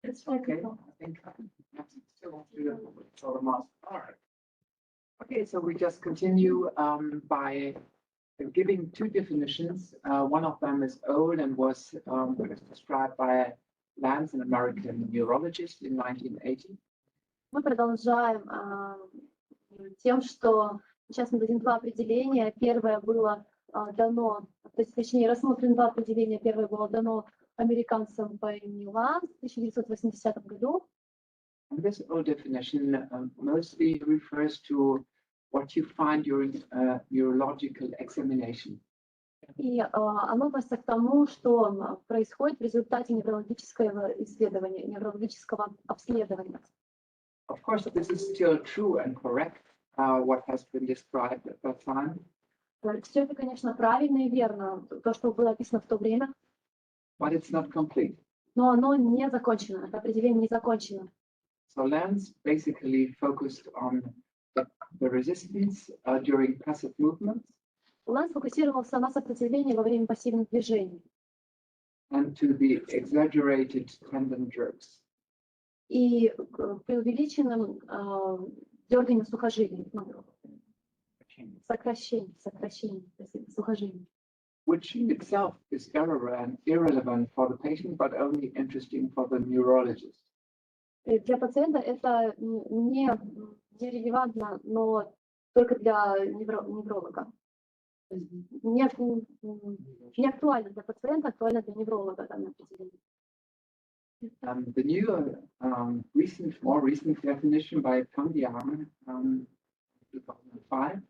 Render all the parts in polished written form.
Okay, I think that's still sort of master. All right. Okay, so we just continue by giving two definitions. One of them is old and was described by Lance, an American neurologist, in 1980. Мы продолжаем тем, что сейчас мы дадим два определения. Первое было дано, то есть, точнее, рассмотрено два определения. Первое было дано американцем по имени Ланс в 1980 году. And this old definition mostly refers to what you find during neurological examination. И оно относится к тому, что происходит в результате неврологического исследования, неврологического обследования. Of course, this is still true and correct, what has been described at that time. Все это, конечно, правильно и верно, то, что было описано в то время. But it's not complete. Но оно не закончено, это определение не закончено. So Lance basically focused on the resistance during passive movements. Ланс фокусировался на сопротивлении во время пассивных движений. And to the exaggerated tendon jerks. И преувеличенным дерганием сухожилий, сокращение сухожилий. Which in itself is irrelevant for the patient, but only interesting for the neurologist. Для пациента это не релевантно, но только для невролога. Не актуально для пациента, актуально для невролога данное определение. The new, more recent definition by Pandian, 2005.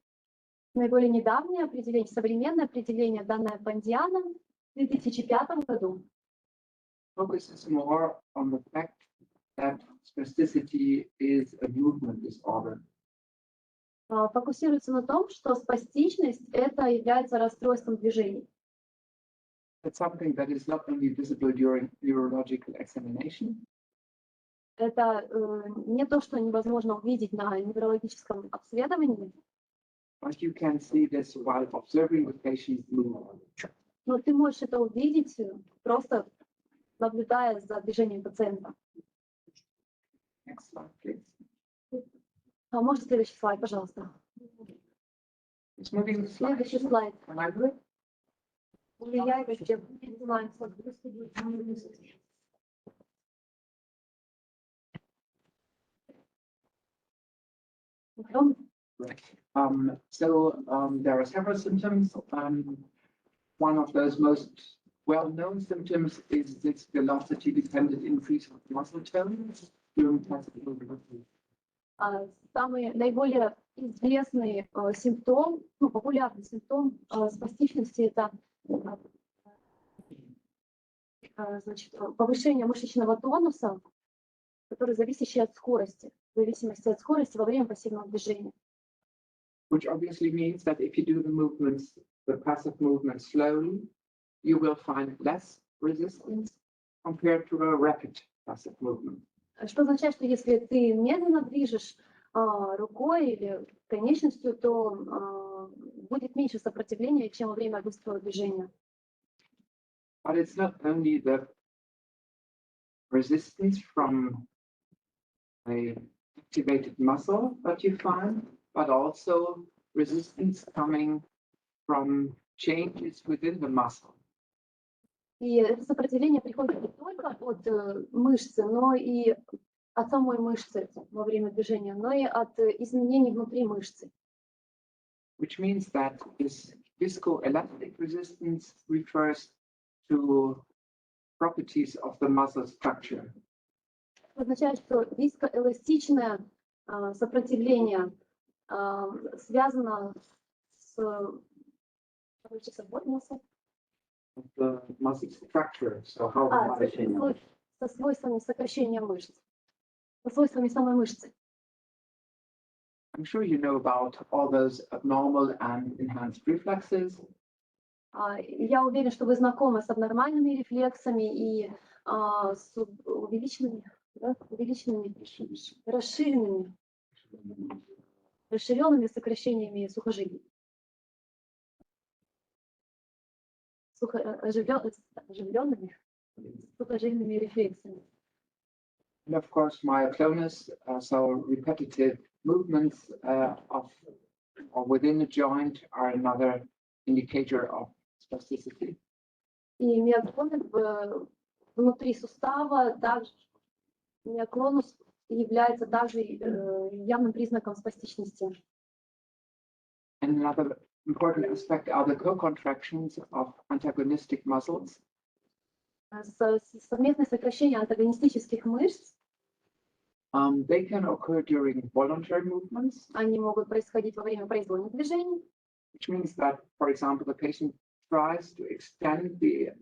Наиболее недавнее определение, современное определение, данное Пандианом в 2005 году, Focuses more on the fact that spasticity is a movement disorder. фокусируется на том, что спастичность это является расстройством движений. It's something that is not only visible during neurological examination. Это не то, что невозможно увидеть на неврологическом обследовании. But you can see this while observing the patient's movement. Но ты можешь это увидеть, просто наблюдая за движением пациента. Next slide, please. Можно следующий слайд, пожалуйста? It's moving the slide. Следующий слайд. Can I do it? There are several symptoms. One of those most well-known symptoms is this velocity-dependent increase of muscle tone during passive movement. Самый наиболее известный симптом, популярный симптом спастичности это значит, повышение мышечного тонуса, который зависящий от скорости, в зависимости от скорости во время пассивного движения. Which obviously means that if you do the passive movements slowly, you will find less resistance compared to a rapid passive movement. Что означает, что если ты медленно движешь рукой или конечностью, то будет меньше сопротивления, чем во время быстрого движения. But it's not only the resistance from a activated muscle that you find, but also resistance coming from changes within the muscle. И это сопротивление приходит не только от мышцы, но и от самой мышцы во время движения, но и от изменений внутри мышцы. Which means that this viscoelastic resistance refers to properties of the muscle structure. Это означает, что вискоэластичное сопротивление связано с The muscle structure, so how со свойствами сокращения мышц, со свойствами самой мышцы. I'm sure you know about all those abnormal and enhanced reflexes. Я уверен, что вы знакомы с абнормальными рефлексами и с расширенными сокращениями сухожилий. Оживленными сухожильными рефлексами. And of course, myoclonus, so repetitive movements of or within the joint are another indicator of spasticity. И миоклоны внутри сустава, также миоклонус является также явным признаком спастичности. And another important aspect are the co-contractions of antagonistic muscles. Совместное сокращение антагонистических мышц. They can occur during voluntary movements. Они могут происходить во время произвольных движений. Which means that, for example, the patient tries to extend the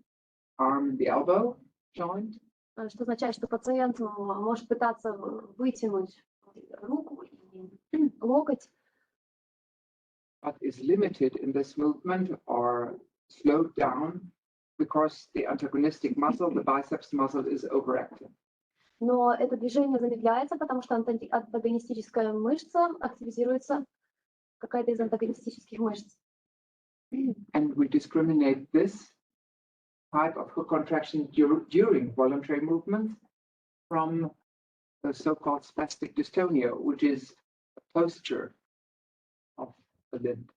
arm, the elbow joint. Что означает, что пациент может пытаться вытянуть руку и локоть. But is limited in this movement or slowed down because the antagonistic muscle, the biceps muscle, is overactive. Но это движение замедляется, потому что антагонистическая мышца активизируется, какая-то из антагонистических мышц. And we discriminate this type of contraction during voluntary movements from the so-called spastic dystonia, which is a posture of the limb.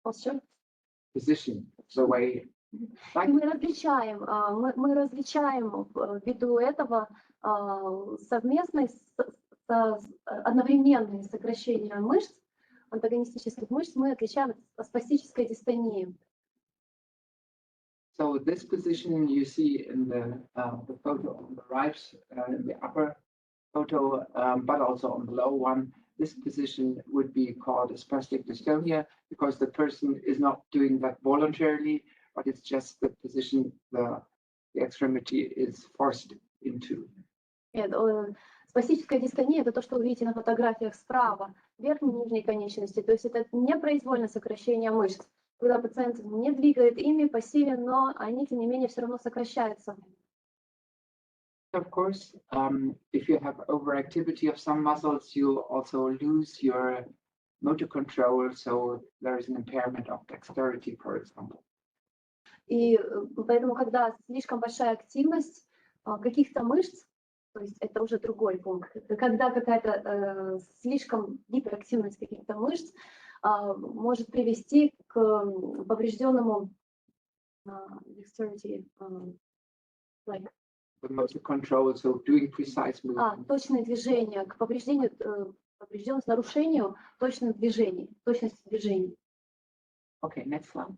Posture? Position, the way. Мы различаем ввиду этого совместное одновременное сокращение мышц, антагонистических мышц, мы отличаем от спастической дистонии. So this position you see in the photo on the right, in the upper photo, but also on the lower one, this position would be called a spastic dystonia because the person is not doing that voluntarily, but it's just the position the extremity is forced into. Спастическая дистония – это то, что вы видите на фотографиях справа, верхней и нижней конечности. То есть это непроизвольное сокращение мышц, когда пациент не двигает ими, пассивен, но они, тем не менее, все равно сокращаются. Of course, if you have overactivity of some muscles, you also lose your motor control, so there is an impairment of dexterity, for example. И поэтому, когда слишком большая активность каких-то мышц, то есть это уже другой пункт, когда какая-то слишком гиперактивность каких-то мышц может привести к поврежденному dexterity, like the motor control, so doing precise movement. Точное движение, к поврежденности, нарушению точных движений, точности движений. Okay, next slide.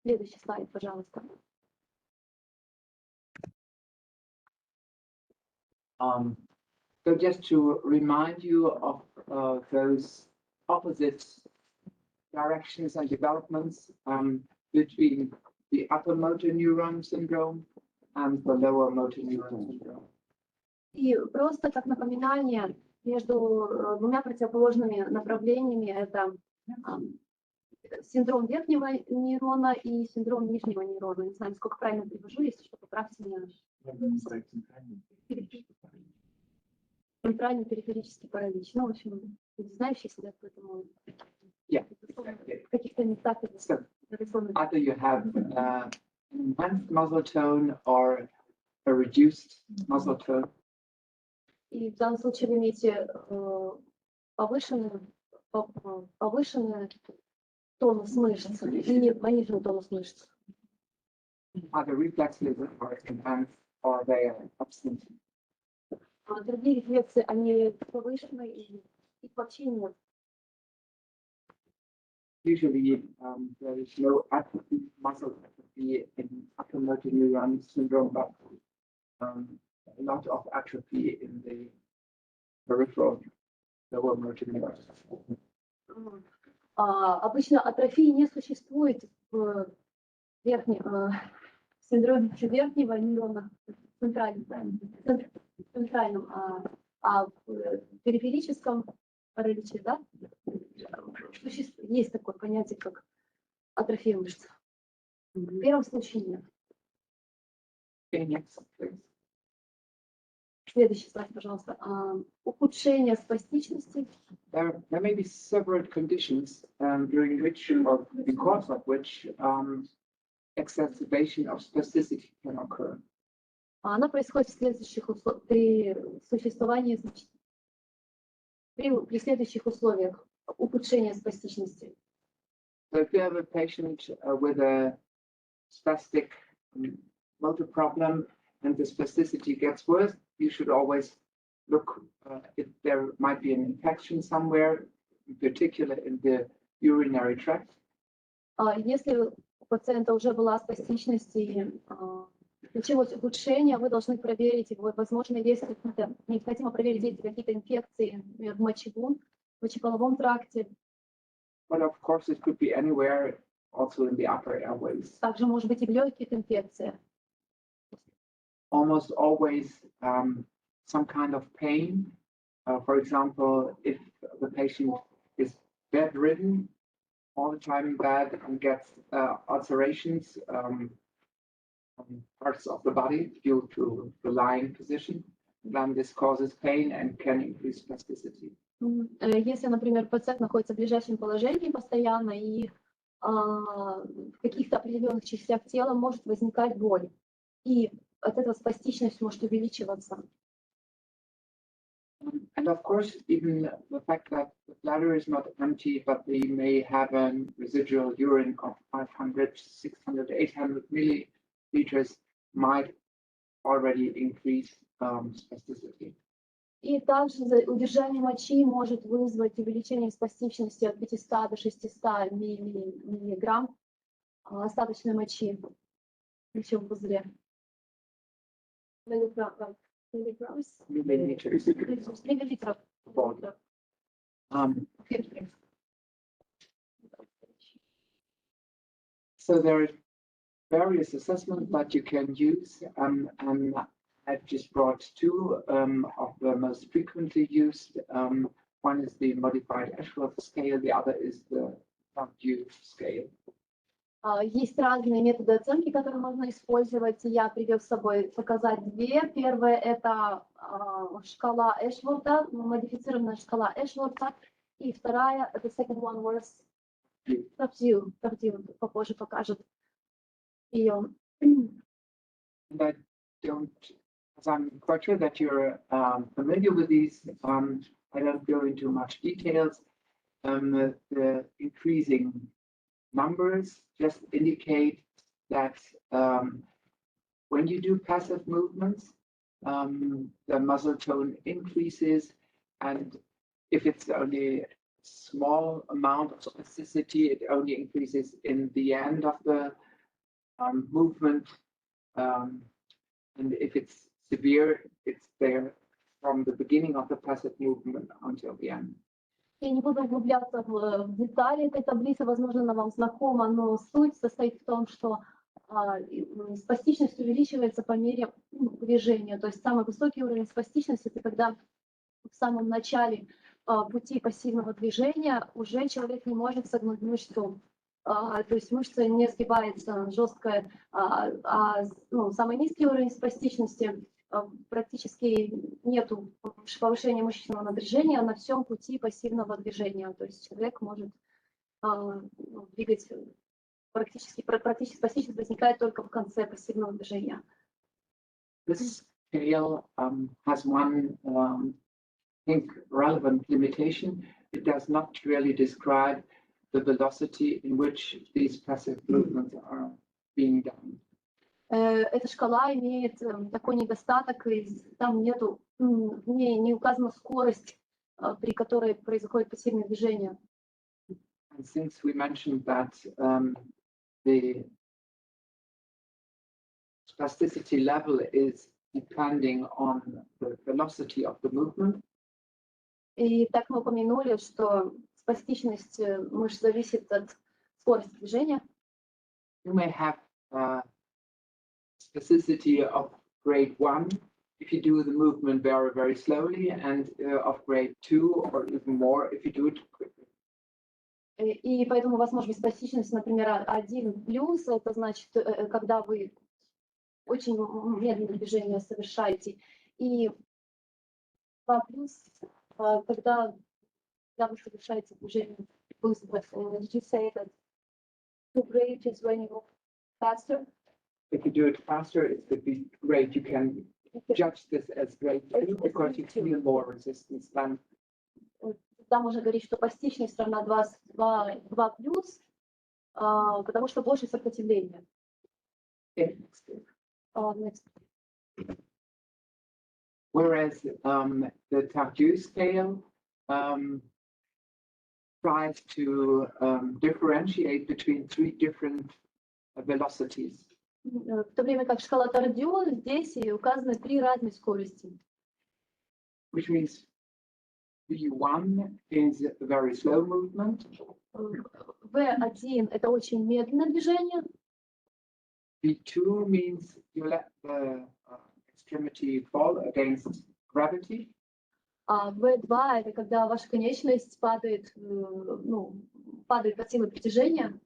Следующий слайд, пожалуйста. So just to remind you of those opposite directions and developments between the upper motor neuron syndrome and the lower motor neuron syndrome. И просто как напоминание между двумя противоположными направлениями это синдром верхнего нейрона и синдром нижнего нейрона. Не знаю, сколько правильно перевожу, если что, поправьте меня. Центральный периферический паралич. Ну, в общем, знающие сидят в этом. Yeah. В каких-то местах. So, either you have enhanced muscle tone or a reduced muscle tone. И в данном случае вы имеете повышенный тонус мышц или пониженный тонус мышц. Either reflexes are enhanced or they are absent. Другие рефлексы, они повышены, и их вообще нет. Usually, there is no atrophy, muscle atrophy in upper motor neuron syndrome, but a lot of atrophy in the peripheral lower motor neuron. Обычно атрофии не существует в синдроме верхнего нейрона, центральном, а в периферическом параличе, да, есть такое понятие, как атрофия мышц. В первом случае нет. Okay, next, please. Следующий слайд, пожалуйста. Ухудшение спастичности. There may be several conditions during which or because of which exacerbation of spasticity can occur. Она происходит в следующих при существовании, при следующих условиях ухудшения спастичности. So if you have a patient with a spastic motor problem and the spasticity gets worse, you should always look if there might be an infection somewhere, in particular in the urinary tract. Если у пациента уже была спастичность и началось ухудшение, вы должны проверить, возможно, есть какие-то, необходимо проверить, есть какие-то инфекции в мочеполовом тракте. But of course, it could be anywhere, also in the upper airways. Также может быть и в легких инфекция. Almost always some kind of pain. For example, if the patient is bedridden all the time in bed and gets ulcerations on parts of the body due to the lying position, then this causes pain and can increase spasticity. Если, например, пациент находится в лежачем положении постоянно и в каких-то определенных частях тела может возникать боль, и от этого спастичность может увеличиваться. And of course, even the fact that the bladder is not empty, but they may have a residual urine of 500, 600, 800 milliliters might already increase spasticity. И также удержание мочи может вызвать увеличение спастичности от 500 до 600 миллиграмм остаточной мочи в мочевом пузыре. Миллилитров. So there are various assessments that you can use, and I've just brought two of the most frequently used. One is the modified Ashworth scale, the other is the Purdue scale. Есть разные методы оценки, которые можно использовать. Я привел с собой показать две. Первая — это шкала Эшворта, модифицированная шкала Эшворта. И вторая — это second one was Purdue, попозже покажет ее. I don't, as I'm quite sure that you're familiar with these, I don't go into much details. The increasing numbers just indicate that when you do passive movements, the muscle tone increases, and if it's only a small amount of spasticity, it only increases in the end of the movement, and if it's severe, it's there from the beginning of the passive movement until the end. Я не буду углубляться в детали этой таблицы, возможно, она вам знакома, но суть состоит в том, что спастичность увеличивается по мере движения. То есть самый высокий уровень спастичности — это когда в самом начале пути пассивного движения уже человек не может согнуть мышцу, то есть мышца не сгибается жестко, самый низкий уровень спастичности практически нету повышения мышечного напряжения на всем пути пассивного движения. То есть человек может двигать практически спастичность возникает только в конце пассивного движения. This scale has one, I think, relevant limitation. It does not really describe the velocity in which these passive movements are being done. Эта шкала имеет такой недостаток, там нету, в ней не указана скорость, при которой происходит пассивное движение. And since we mentioned that the spasticity level is depending on the velocity of the movement. И так мы упомянули, что спастичность мышц зависит от скорости движения. You may have spasticity of grade 1 if you do the movement very, very slowly, and of grade 2 or even more if you do it quickly. И поэтому у вас может быть спастичность, например, 1+, это значит, когда вы очень медленное движение совершаете, и 2+, когда вы совершаете движение быстро. Did you say that 2 grade is when you go faster? if you do it faster, it would be great. You can judge this as great too, because you feel more resistance than. Тогда можно говорить, что пластичность равна 2 плюс, потому что больше сопротивления. Next. Whereas the Tardieu scale tries to differentiate between 3 different velocities. В то время как шкала Тардио здесь указаны 3 разные скорости. Which means V1 is a very slow movement. V1 это очень медленное движение. V2 means you let the extremity fall against gravity. А V2 это когда ваша конечность падает, падает под силой притяжения.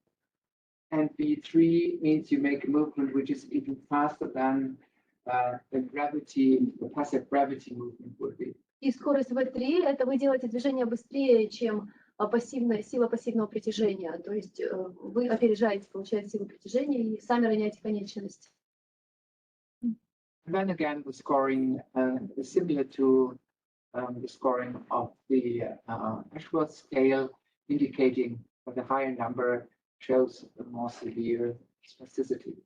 And V3 means you make a movement which is even faster than the gravity, the passive gravity movement would be. И скорость V3 это вы делаете движение быстрее, чем сила пассивного притяжения. То есть вы опережаете, получаете силу притяжения и сами роняете конечность. And then again, the scoring is similar to the scoring of the Ashworth scale, indicating that the higher number shows a more severe spasticity.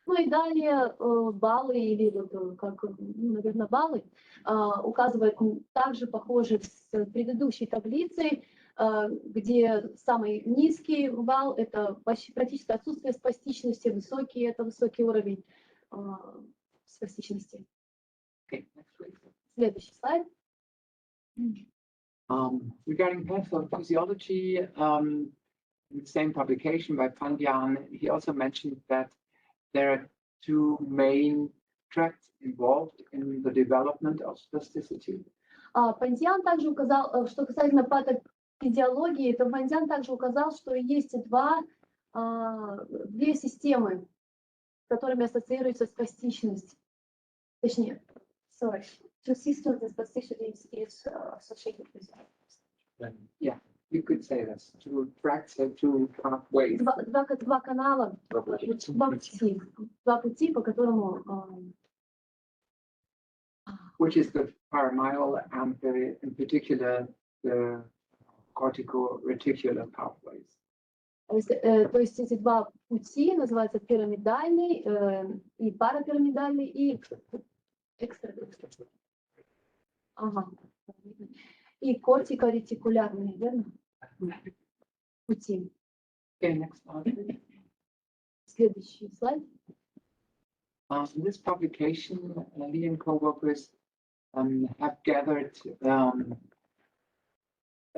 Ну и далее баллы, или наверное, баллы указывают также похожи с предыдущей таблицей, где самый низкий балл это практически отсутствие спастичности, высокий это высокий уровень спастичности. Okay, next please. Следующий слайд. Regarding pathophysiology, in the same publication by Pandian, he also mentioned that there are 2 main tracks involved in the development of spasticity. Пандиан также указал, что касательно патофизиологии, то Пандиан также указал, что есть 2 системы, с которыми ассоциируется спастичность. Точнее, sorry, 2 systems of spasticity is associated with that. Yeah, you could say this. 2 tracks or 2 pathways. 2 канала, 2 пути, по которому... Which is the paramyal and in particular the cortico-reticular pathways. То есть эти 2 пути называются пирамидальный и парапирамидальный и экстра. Ага. И кортико-ретикулярные, верно? Пути. Okay, next slide. Следующий слайд. In this publication, Lee and co-workers have gathered a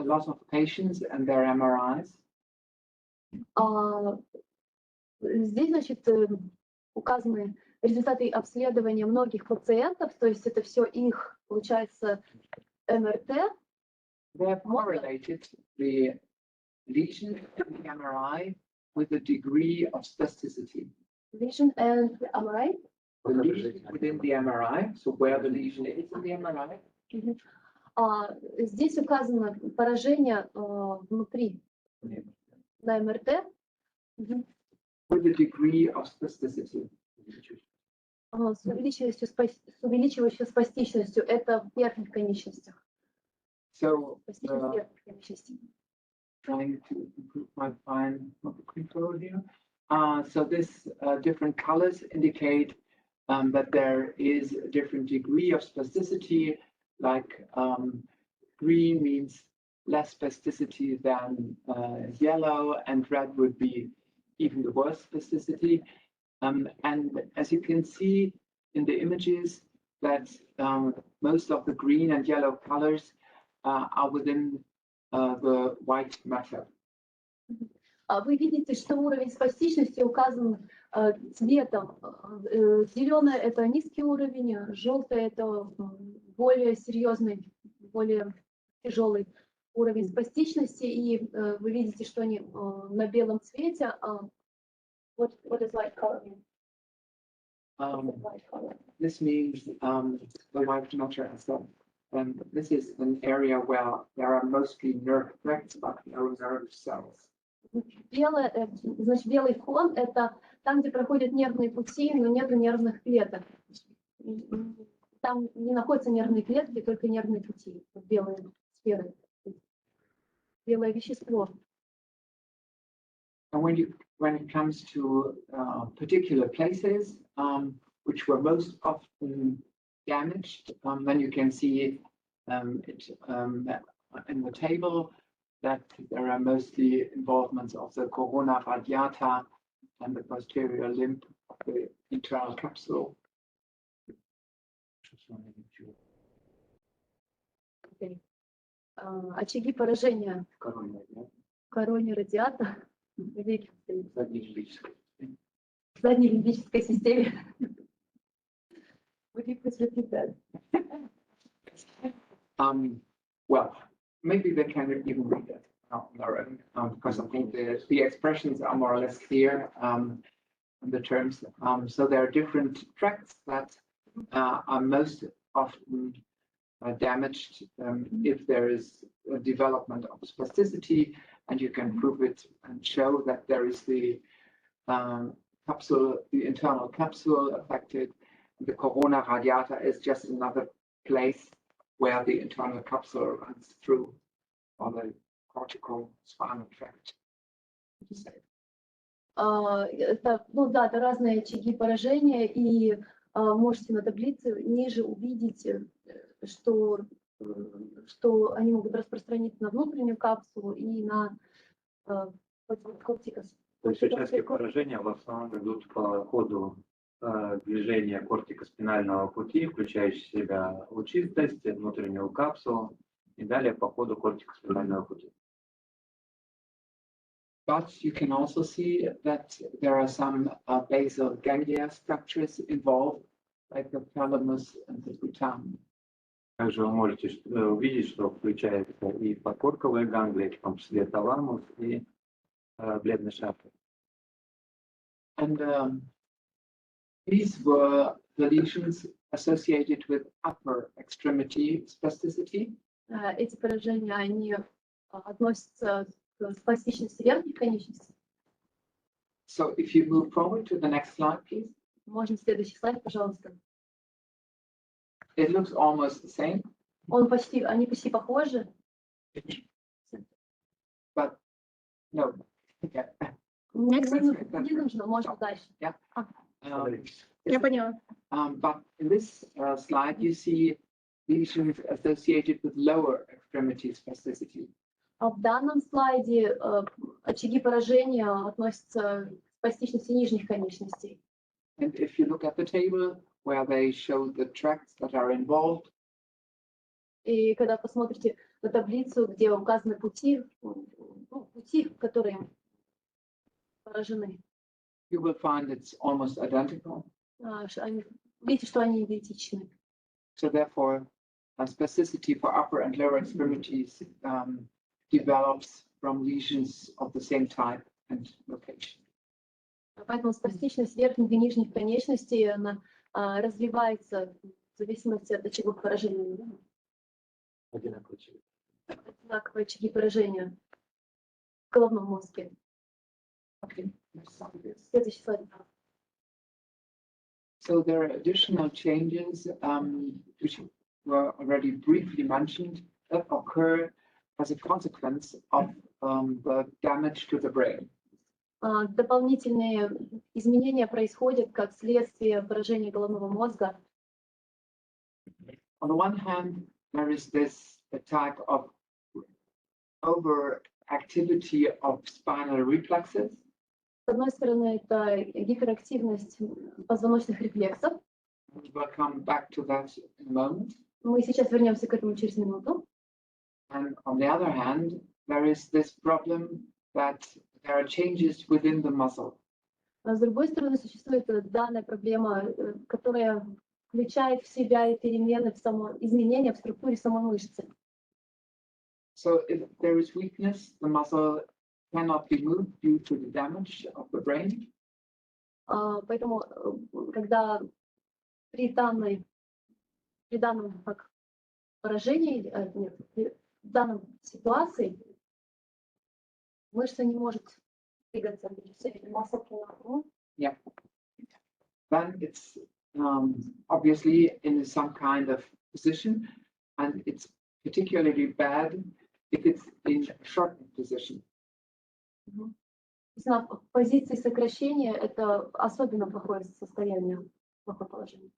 lot of patients and their MRIs. Здесь, значит, указаны результаты обследования многих пациентов, то есть это все их, получается, МРТ. They have correlated the lesion in the MRI with the degree of spasticity. Lesion and MRI. The lesion within the MRI, so where the lesion is in the MRI. Здесь указано поражение внутри на МРТ. With the degree of spasticity. С увеличивающей спастичностью, это в верхних конечностях. So, trying to improve my fine control here. So this different colors indicate that there is a different degree of spasticity, like green means less spasticity than yellow, and red would be even the worst spasticity. And as you can see in the images, that most of the green and yellow colors are within the white matter. Вы видите, что уровень спастичности указан цветом. Зеленое – это низкий уровень, желтое – это более серьезный, более тяжелый уровень спастичности. И вы видите, что они на белом цвете. What is white color mean? This means the white matter as well. This is an area where there are mostly nerve tracts, but no nerve cells. Белое, значит, белый фон – это Там, где проходят нервные пути, но нет нервных клеток. Там не находятся нервные клетки, только нервные пути, белые сферы, белое вещество. And when it comes to particular places which were most often damaged, then you can see it in the table that there are mostly involvements of the corona radiata and the posterior limb of the internal capsule. Очаги поражения в короне радиата, в задней лимбической системе. Would you please repeat that? Well, maybe they can even read it on their own, because I think the expressions are more or less clear, the terms. So there are different tracts that are most often damaged if there is a development of spasticity, and you can prove it and show that there is the capsule, the internal capsule affected. The corona radiata is just another place where the internal capsule runs through, or the cortical spinal tract. Это, ну да, это разные очаги поражения, и можете на таблице ниже увидеть, что они могут распространиться на внутреннюю капсулу и на кортикос. То есть участки поражения в основном идут по ходу движения кортикоспинального пути, включающие в себя лучистость, внутреннюю капсулу и далее по ходу кортикоспинального пути. But you can also see that there are some basal ganglia structures involved, like the thalamus and the putamen. Также вы можете увидеть, что включается и подкорковые ганглии, в том числе таламус и бледный шапка. And these were the lesions associated with upper extremity spasticity. Эти поражения, они относятся к спастичности верхних конечностей. So if you move forward to the next slide, please. Можно следующий слайд, пожалуйста. It looks almost the same. Они почти похожи. But no. Yeah. Не нужно, можно дальше. Yeah. Я поняла. But in this slide, you see lesions associated with lower extremity spasticity. А в данном слайде очаги поражения относятся к спастичности нижних конечностей. And if you look at the table where they show the tracts that are involved, И когда посмотрите на таблицу, где указаны пути, которые поражены, you will find it's almost identical. видите, что они идентичны. So therefore, spasticity for upper and lower extremities develops from lesions of the same type and location. Поэтому спастичность верхних и нижних конечностей она развивается в зависимости от очагов поражения. Одинаковые очаги поражения в головном мозге. Okay. Следующий слайд. So there are additional changes which were already briefly mentioned that occur as a consequence of the damage to the brain. Дополнительные изменения происходят как следствие поражения головного мозга. On the one hand, there is this attack of overactivity of spinal reflexes. С одной стороны, это гиперактивность позвоночных рефлексов. We'll come back to that in a moment. Мы сейчас вернемся к этому через минуту. And on the other hand, there is this problem that there are changes within the muscle. А с другой стороны, существует данная проблема, которая включает в себя и перемены изменения в структуре самой мышцы. So if there is weakness, the muscle cannot be moved due to the damage of the brain. Поэтому, когда при данном поражении, в данной ситуации мышца не может двигаться. Yeah. Then it's obviously in some kind of position, and it's particularly bad if it's in a shortened position. В позиции сокращения это особенно плохое состояние, плохое положение.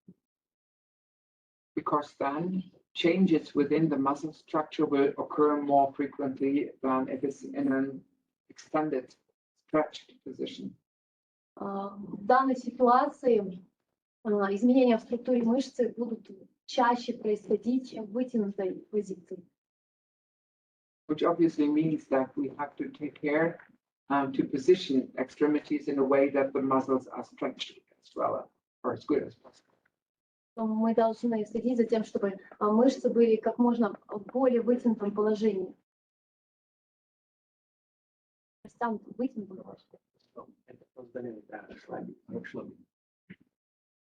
Because then changes within the muscle structure will occur more frequently than if it's in an extended, stretched position. В данной ситуации изменения в структуре мышцы будут чаще происходить, чем в вытянутой позиции. Which obviously means that we have to take care to position extremities in a way that the muscles are stretched as well, or as good as possible. Мы должны следить за тем, чтобы мышцы были как можно в более вытянутом положении. Там вытянутом положении.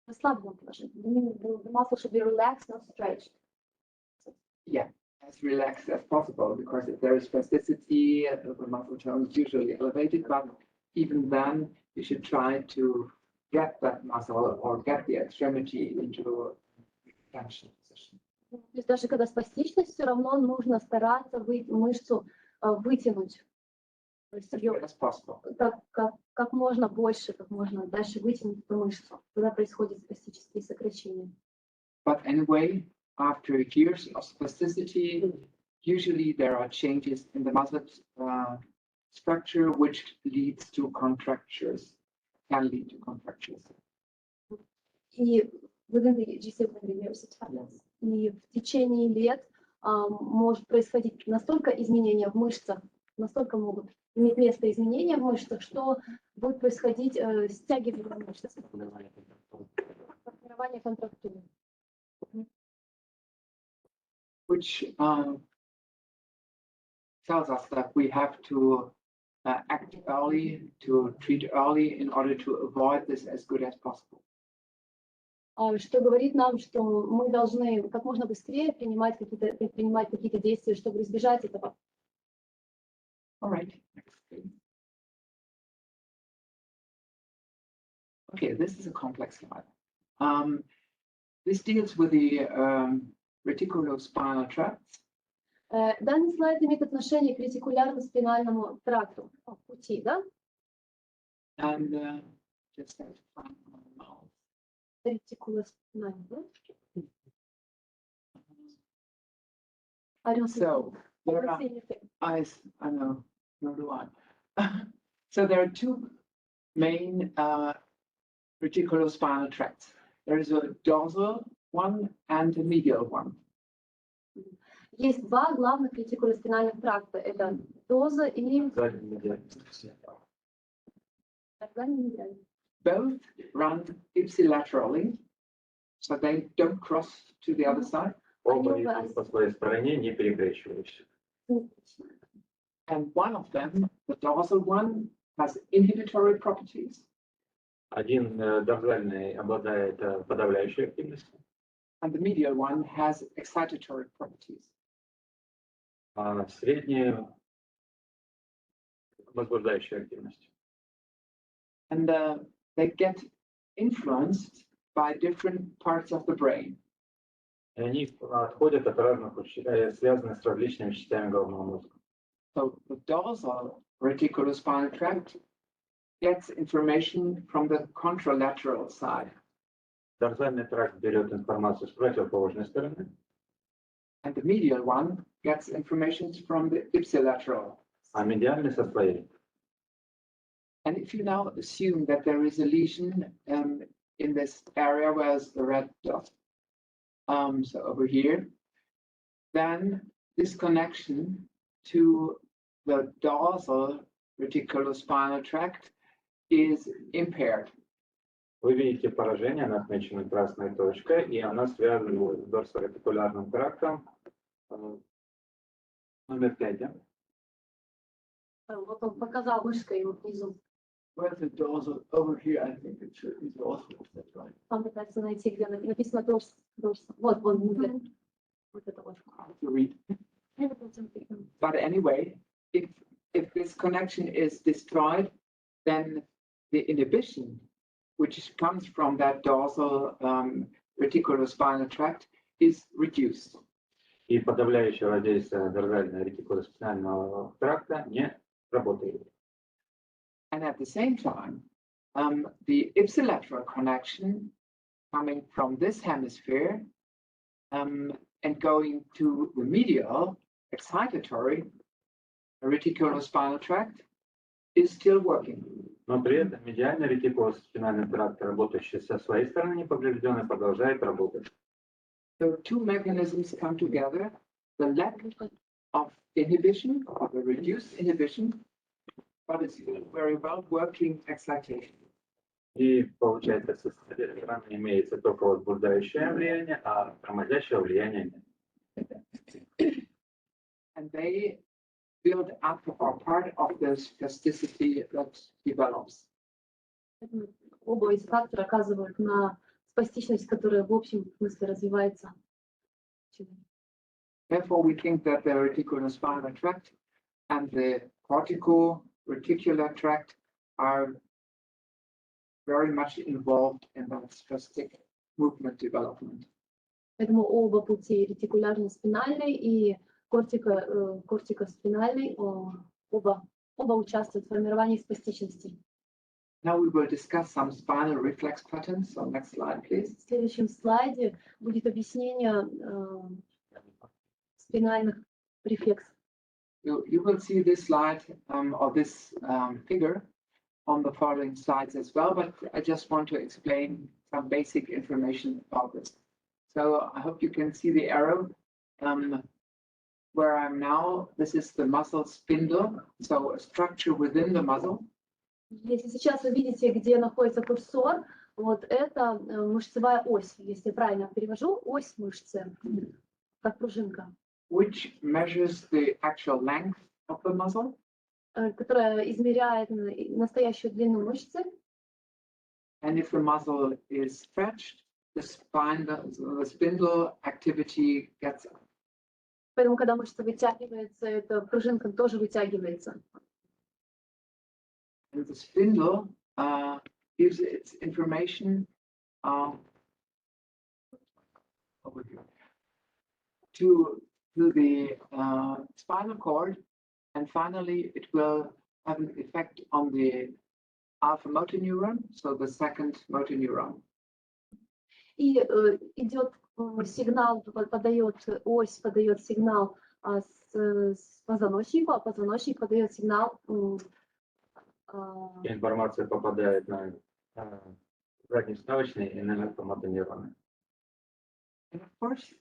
Расслабленном положении. The muscle should be relaxed, not stretched. Yeah, as relaxed as possible, because if there is spasticity, the muscle tone is usually elevated, but even then, you should try to get that muscle or get the extremity into a tension position. То есть даже когда спастичность, все равно нужно стараться мышцу вытянуть. То есть ее As possible. как можно больше, как можно дальше вытянуть эту мышцу, когда происходят спастические сокращения. But anyway, after years of spasticity, usually there are changes in the muscle structure which leads to contractures, can lead to contractures. И within the G7 years it happens. И в течение лет может происходить настолько изменения в мышцах, настолько могут иметь место изменения в мышцах, что будет происходить стягивание мышц, формирование контрактуры. Which tells us that we have to act early, to treat early in order to avoid this as good as possible. Что говорит нам, что мы должны как можно быстрее предпринимать какие-то действия, чтобы избежать этого. All right. Okay, this is a complex slide. This deals with the reticulospinal tract. Данный слайд имеет отношение к ретикулярно-спинальному тракту, пути, да? And just have to find my mouse. Ретикулоспинальный, да? So there are, I know, nor do I. So there are two main reticulospinal tracts. There is a dorsal one and a medial one. Есть два главных ретикулоспинальных тракта. Это доза и Both run ipsilaterally, so they don't cross to the other side. Оба идут по своей стороне, не перекрещиваясь. And one of them, the dorsal one, has inhibitory properties. Один дорзальный обладает подавляющей активностью, And the medial one has excitatory properties. а средний возбуждающей активностью. And they get influenced by different parts of the brain. И они отходят от разных, связаны с различными частями головного мозга. So the dorsal reticulospinal tract gets information from the contralateral side. Дорзальный тракт берет информацию с противоположной стороны, And the medial one gets information from the ipsilateral. а медиальный со своей. And if you now assume that there is a lesion in this area where's the red dot, so over here, then this connection to the dorsal reticulospinal tract is impaired. Вы видите поражение, она отмечена красной точкой, и она связана с дорсоретикулярным трактом номер 5. Да? Вот он показал мышкой его внизу. Where's the dorsal? Over here, I think it should be dorsal. That's right. Он пытается найти, где написано дорс. Вот, вон, вот это вот. Hard to read. But anyway, if this connection is destroyed, then the inhibition which comes from that dorsal reticulospinal tract, is reduced. И подавляющее воздействие дорзального ретикулоспинального тракта не работает. And at the same time, the ipsilateral connection coming from this hemisphere and going to the medial excitatory reticulospinal tract is still working. Но при этом медиальный ретикулоспинальный тракт, работающий со своей стороны неповрежденный, продолжает работать. So two mechanisms come together: the lack of inhibition, or the reduced inhibition, but it's very well working excitation. И получается, со стороны имеется только возбуждающее влияние, а тормозящего влияния нет. And they build up or part of the spasticity that develops. Оба эти фактора оказывают на спастичность, которая в общем смысле развивается. Therefore, we think that the reticulospinal tract and the cortico-reticular tract are very much involved in that spastic movement development. Поэтому оба пути, ретикулярно-спинальный и кортикоспинальный, оба участвуют в формировании спастичности. Now we will discuss some spinal reflex patterns. So next slide, please. В следующем слайде будет объяснение спинальных рефлексов. You will see this slide or this figure on the following slides as well, but I just want to explain some basic information about this. So I hope you can see the arrow where I'm now. This is the muscle spindle, so a structure within the muscle. Если сейчас вы видите, где находится курсор, вот это мышцевая ось, если правильно перевожу, ось мышцы, как пружинка. Which measures the actual length of the muscle. Которая измеряет настоящую длину мышцы. And if the muscle is stretched, the spindle activity gets up. Поэтому, когда мышца вытягивается, эта пружинка тоже вытягивается. And the spindle gives its information to the spinal cord, and finally it will have an effect on the alpha motor neuron, so the second motor neuron. И идет сигнал, ось подает сигнал с позвоночнику, а позвоночник подает сигнал. Информация попадает на заднеставочные и на мотонейроны. And of course,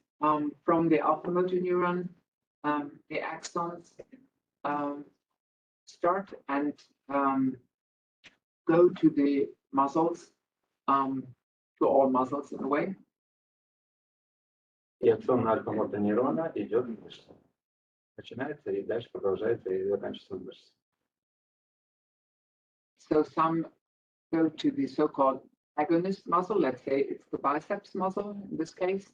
from the alpha motor neuron, the axons start and go to the muscles, to all muscles in a way. И аксон альфа-мотонейрона идет в мышцу. Начинается и дальше продолжается и заканчивается в мышце. So some go to the so-called agonist muscle, let's say it's the biceps muscle in this case,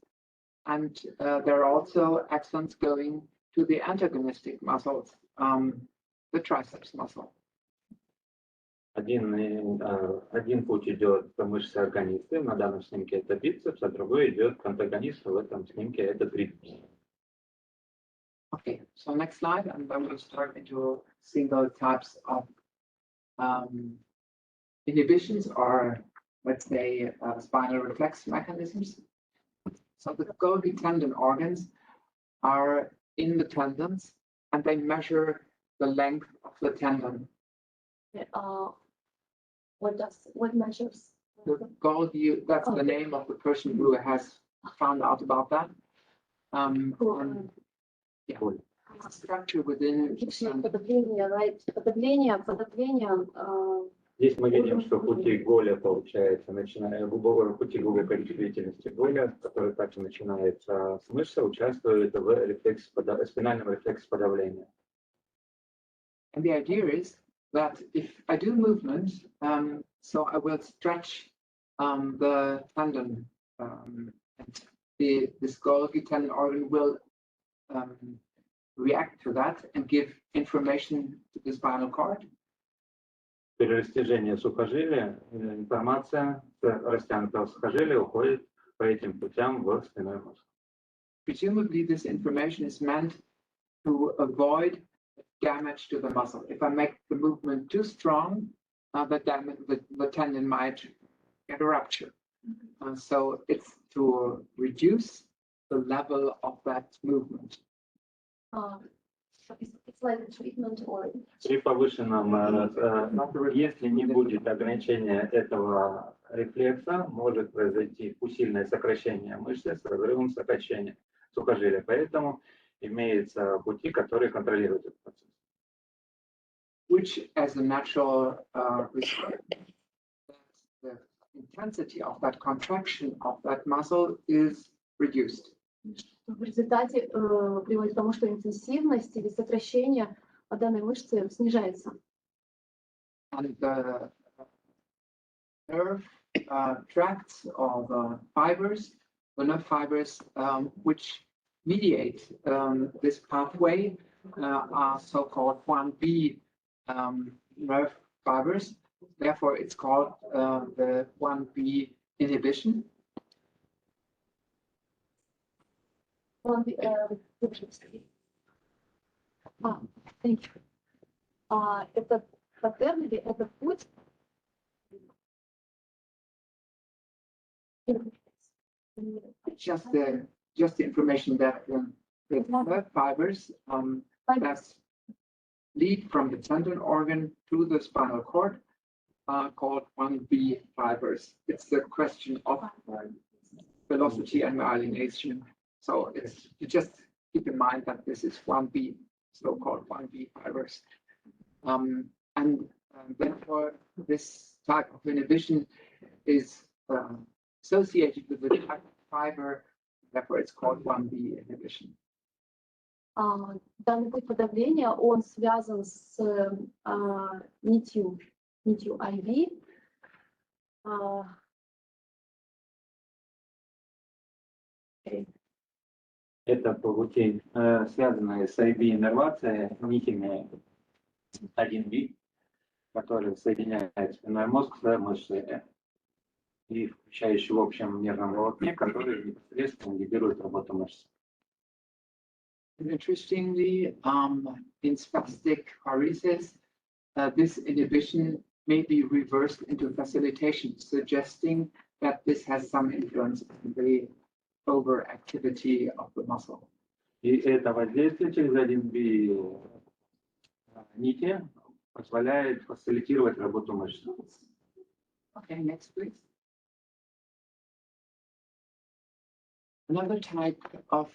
and there are also axons going to the antagonistic muscles, the triceps muscle. Один путь идет к мышце агонисты, на данном снимке это бицепс, а другой идет к антагонисту, в этом снимке это трицепс. Okay, so next slide, and then we'll start into single types of inhibitions, or let's say spinal reflex mechanisms. So the Golgi tendon organs are in the tendons, and they measure the length of the tendon. What measures? The Golgi, that's the name of the person who has found out about that. And, yeah, structure within. Подавление, right? Подавление. Здесь мы видим, что пути Голя получается, начиная пути глубокой чувствительности Голя, который также начинается с мышцы, участвует в спинальном рефлексе подавления. And the idea is that if I do movement, so I will stretch the tendon, and this Golgi tendon organ will react to that and give information to the spinal cord. При растяжении сухожилия информация с растянутого сухожилия уходит по этим путям в спинной мозг. Presumably, this information is meant to avoid damage to the muscle. If I make the movement too strong, the tendon might get a rupture. So it's to reduce the level of that movement. It's like a treatment or... При повышенном, если не будет ограничения этого рефлекса, может произойти усиленное сокращение мышцы с разрывом сокращения сухожилия. Поэтому имеются пути, которые контролируют этот процесс. Which, as a natural result, the intensity of that contraction of that muscle is reduced. В результате приводит к тому, что интенсивность или сокращение данной мышцы снижается. And the nerve tracts or the nerve fibers which mediate this pathway are so-called 1B nerve fibers. Therefore, it's called the 1B inhibition. Thank you. Это паттерн или это путь? Just the information that the nerve fibers that lead from the tendon organ to the spinal cord are called 1B fibers. It's the question of velocity and myelination. So it's, you just keep in mind that this is 1B, so-called 1B fibers. And therefore, this type of inhibition is associated with the type of fiber, therefore it's called 1B inhibition. Данный путь подавления, он связан с нитью IV. Это пути, связанные с IV-иннервацией, нитями 1B, которые соединяют спинной мозг с мышцей, и включающие в общем нервном волокне, которые непосредственно ингибируют работу мышц. Interestingly, in spastic paresis, this inhibition may be reversed into facilitation, suggesting that this has some influence on the overactivity of the muscle. И это воздействие через 1B нити позволяет фасилитировать работу мышц. Okay, next please. Another type of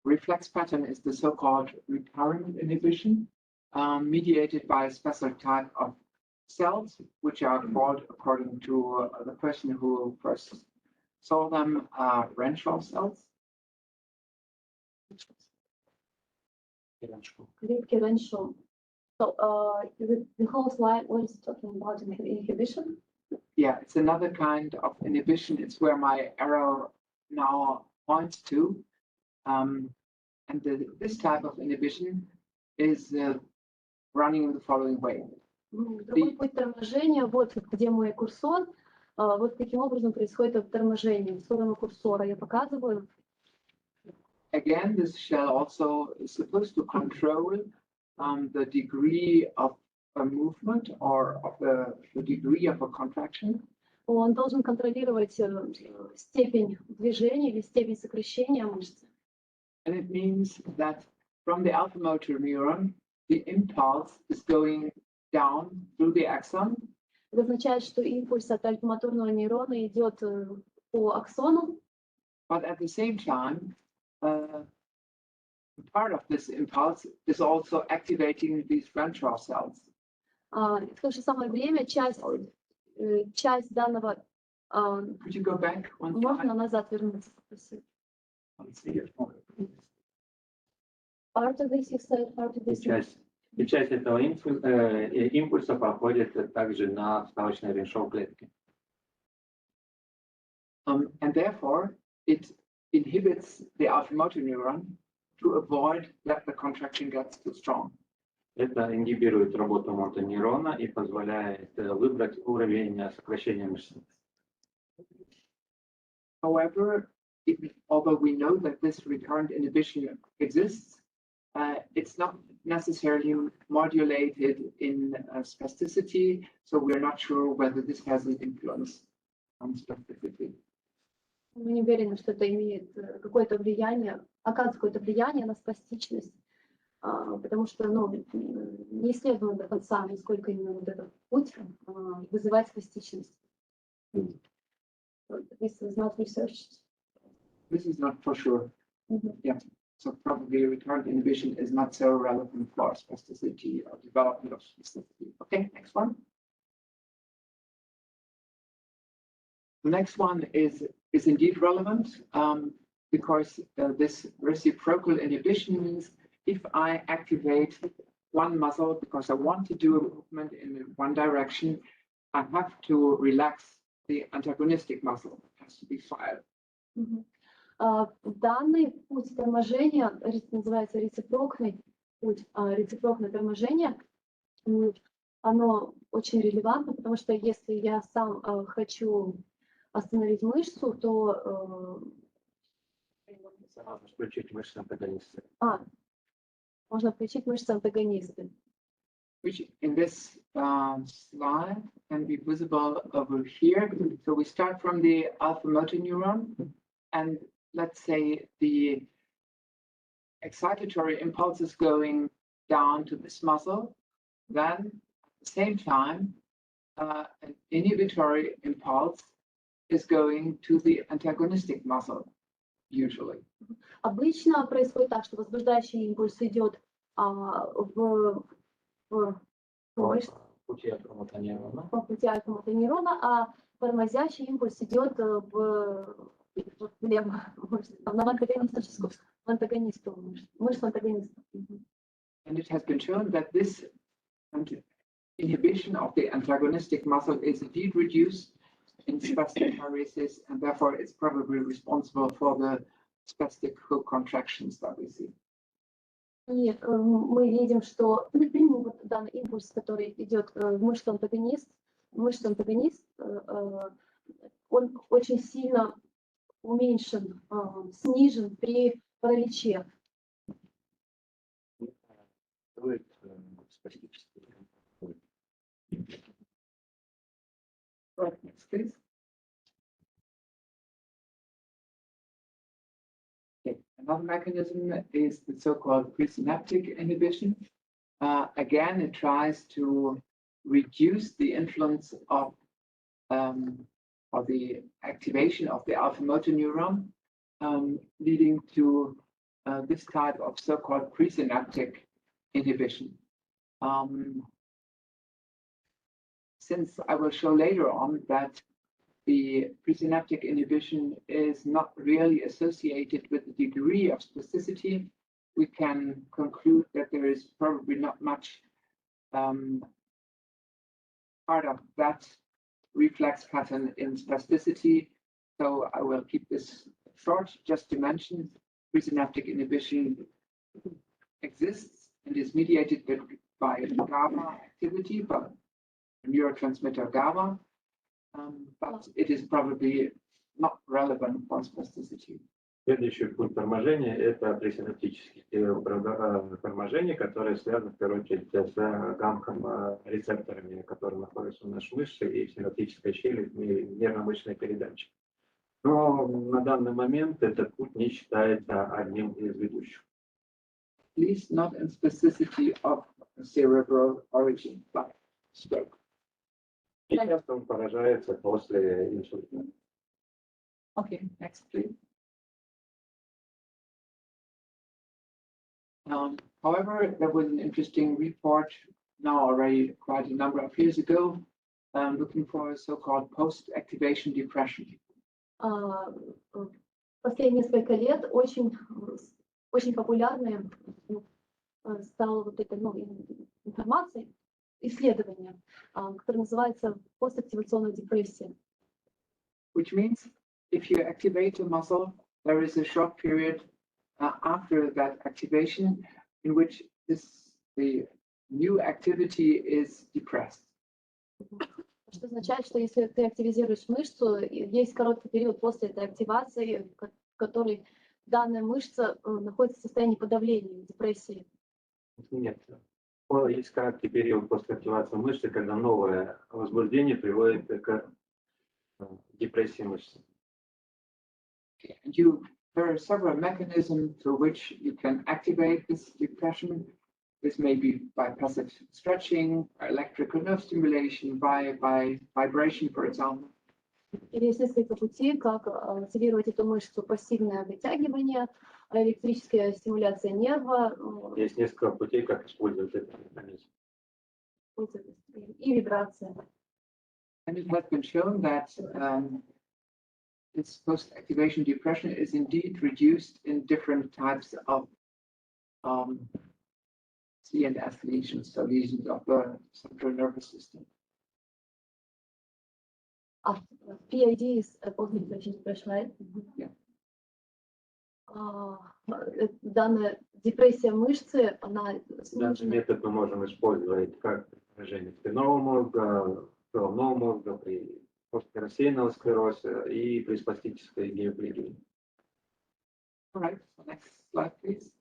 reflex pattern is the so-called recurrent inhibition, mediated by a special type of cells, which are called, according to the person who first saw them, Renshaw cells. Renshaw. So the whole slide was talking about inhibition. Yeah, it's another kind of inhibition. It's where my arrow now points to. And this type of inhibition is running in the following way. Другой путь торможения, вот где мой курсор, вот таким образом происходит торможение в сторону курсора. Я показываю. Again, this shell also is supposed to control the degree of a movement or of the degree of a contraction. Он должен контролировать степень движения или степень сокращения мышцы. And it means that from the alpha motor neuron, the impulse is going down through the axon. Это означает, что импульс от альфа-моторного нейрона идет по аксону. But at the same time, part of this impulse is also activating these Renshaw cells. В то же самое время часть данного... Could you go back one Можно time? назад вернуться? Let's see it. Part of this, you said, part of this. И часть этого импульса проходит также на вставочной Реншоу клетке. And therefore, it inhibits the alpha motor neuron to avoid that the contraction gets too strong. Это ингибирует работу мотонейрона и позволяет выбрать уровень сокращения мышцы. However, although we know that this recurrent inhibition exists, it's not necessarily modulated in spasticity, so we're not sure whether this has an influence on spasticity. Мы не уверены, что это имеет какое-то влияние, оказывает какое-то влияние на спастичность, потому что не исследовано до конца, насколько именно вот этот путь вызывает спастичность. This is not researched. This is not for sure. Yeah. So probably recurrent inhibition is not so relevant for spasticity or development of spasticity. Okay, next one. The next one is indeed relevant because this reciprocal inhibition means if I activate one muscle because I want to do a movement in one direction, I have to relax the antagonistic muscle. It has to be fired. Данный путь торможения называется рецепрокный путь, рецепрокное торможение. Оно очень релевантно, потому что если я сам хочу остановить мышцу, то Можно включить мышцы антагонисты. можно включить мышцы антагонисты. Which in this slide can be visible over here. So we start from the alpha motor neuron, and let's say the excitatory impulse is going down to this muscle. Then at the same time, an inhibitory impulse is going to the antagonistic muscle, usually. Обычно происходит так, что возбуждающий импульс идет по Пути мотонейрона. по пути альфа-мотонейрона, а тормозящий импульс идет влево, на антагонисту, мышцу антагониста. And it has been shown that this inhibition of the antagonistic muscle is indeed reduced in spastic paresis, and therefore it's probably responsible for the spastic hook contractions that we see. И мы видим, что вот данный импульс, который идет в мышцу-антагонист, он очень сильно уменьшен, снижен при параличе. Right, next, please. Okay. Another mechanism is the so-called presynaptic inhibition. Again, it tries to reduce the influence of the activation of the alpha motor neuron, leading to this type of so-called presynaptic inhibition. Since I will show later on that the presynaptic inhibition is not really associated with the degree of spasticity, we can conclude that there is probably not much part of that reflex pattern in spasticity. So I will keep this short just to mention presynaptic inhibition exists and is mediated by GABA activity, but neurotransmitter GABA, but it is probably not relevant for spasticity. Следующий пункт торможения – это пресинаптические торможения, которые связаны в первую очередь с гамма-рецепторами, которые находятся в нашей мышце и в синаптической щели нервно-мышечной передачи. Но на данный момент этот путь не считается одним из ведущих. At least not in spasticity of cerebral origin, like stroke. И часто он поражается после инсульта. Okay, next, please. However, there was an interesting report now already quite a number of years ago, looking for a so-called post-activation depression. Последние несколько лет очень популярной стала вот эта информация, исследование, которое называется постактивационная депрессия. Which means if you activate a muscle, there is a short period after that activation in which the new activity is depressed. Что означает, что если ты активизируешь мышцу, есть короткий период после этой активации, в который данная мышца находится в состоянии подавления, депрессии. Нет. Есть короткий период после активации мышцы, когда новое возбуждение приводит к депрессии мышцы. There are several mechanisms through which you can activate this depression. This may be by passive stretching, electrical nerve stimulation, by vibration, for example. Есть несколько путей, как активировать эту мышцу: пассивное вытягивание, электрическая стимуляция нерва. Есть несколько путей, как использовать этот механизм. И вибрация. And it has been shown that this post-activation depression is indeed reduced in different types of CNS lesions, so lesions of the central nervous system. PID is a post-activation depression, right? Yeah. Данная депрессия мышцы, она... Данный метод мы можем использовать как при поражении спинного мозга, головного мозга, при рассеянного склероза и при спастической гемиплегии. All right, so next slide, please.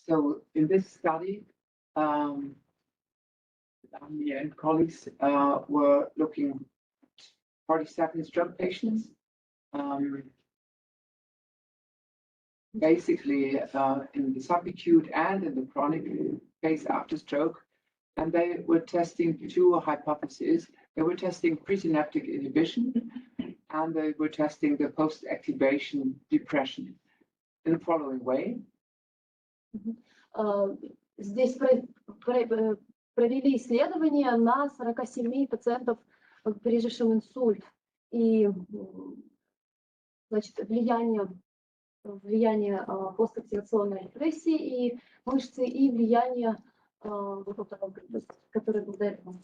So in this study, and colleagues were looking at 47 stroke patients. Basically in the subacute and in the chronic phase after stroke, and they were testing two hypotheses. They were testing presynaptic inhibition, and they were testing the post-activation depression in the following way. Здесь провели исследования на 47 пациентов, переживших инсульт, и, значит, влияние постактивационной депрессии и мышцы, и влияние, которое был до этого.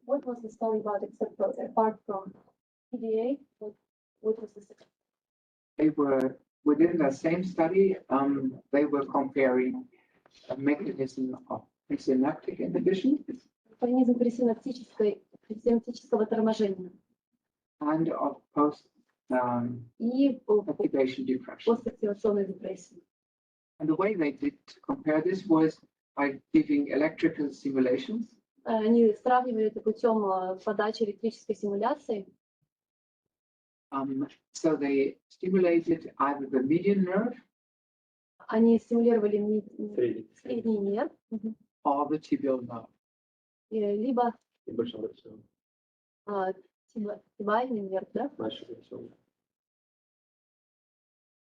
What was the study about, except apart from PDA? What was the study? They were within the same study. They were comparing a mechanism of presynaptic inhibition Механизм пресинаптического торможения and of и post-activation depression. постактивационной депрессии. And the way they did compare this was by giving electrical stimulations. Они сравнивали это путем подачи электрической стимуляции. So they stimulated either the median nerve Они стимулировали средний нерв, or the tibial nerve. либо тибальный нерв, да?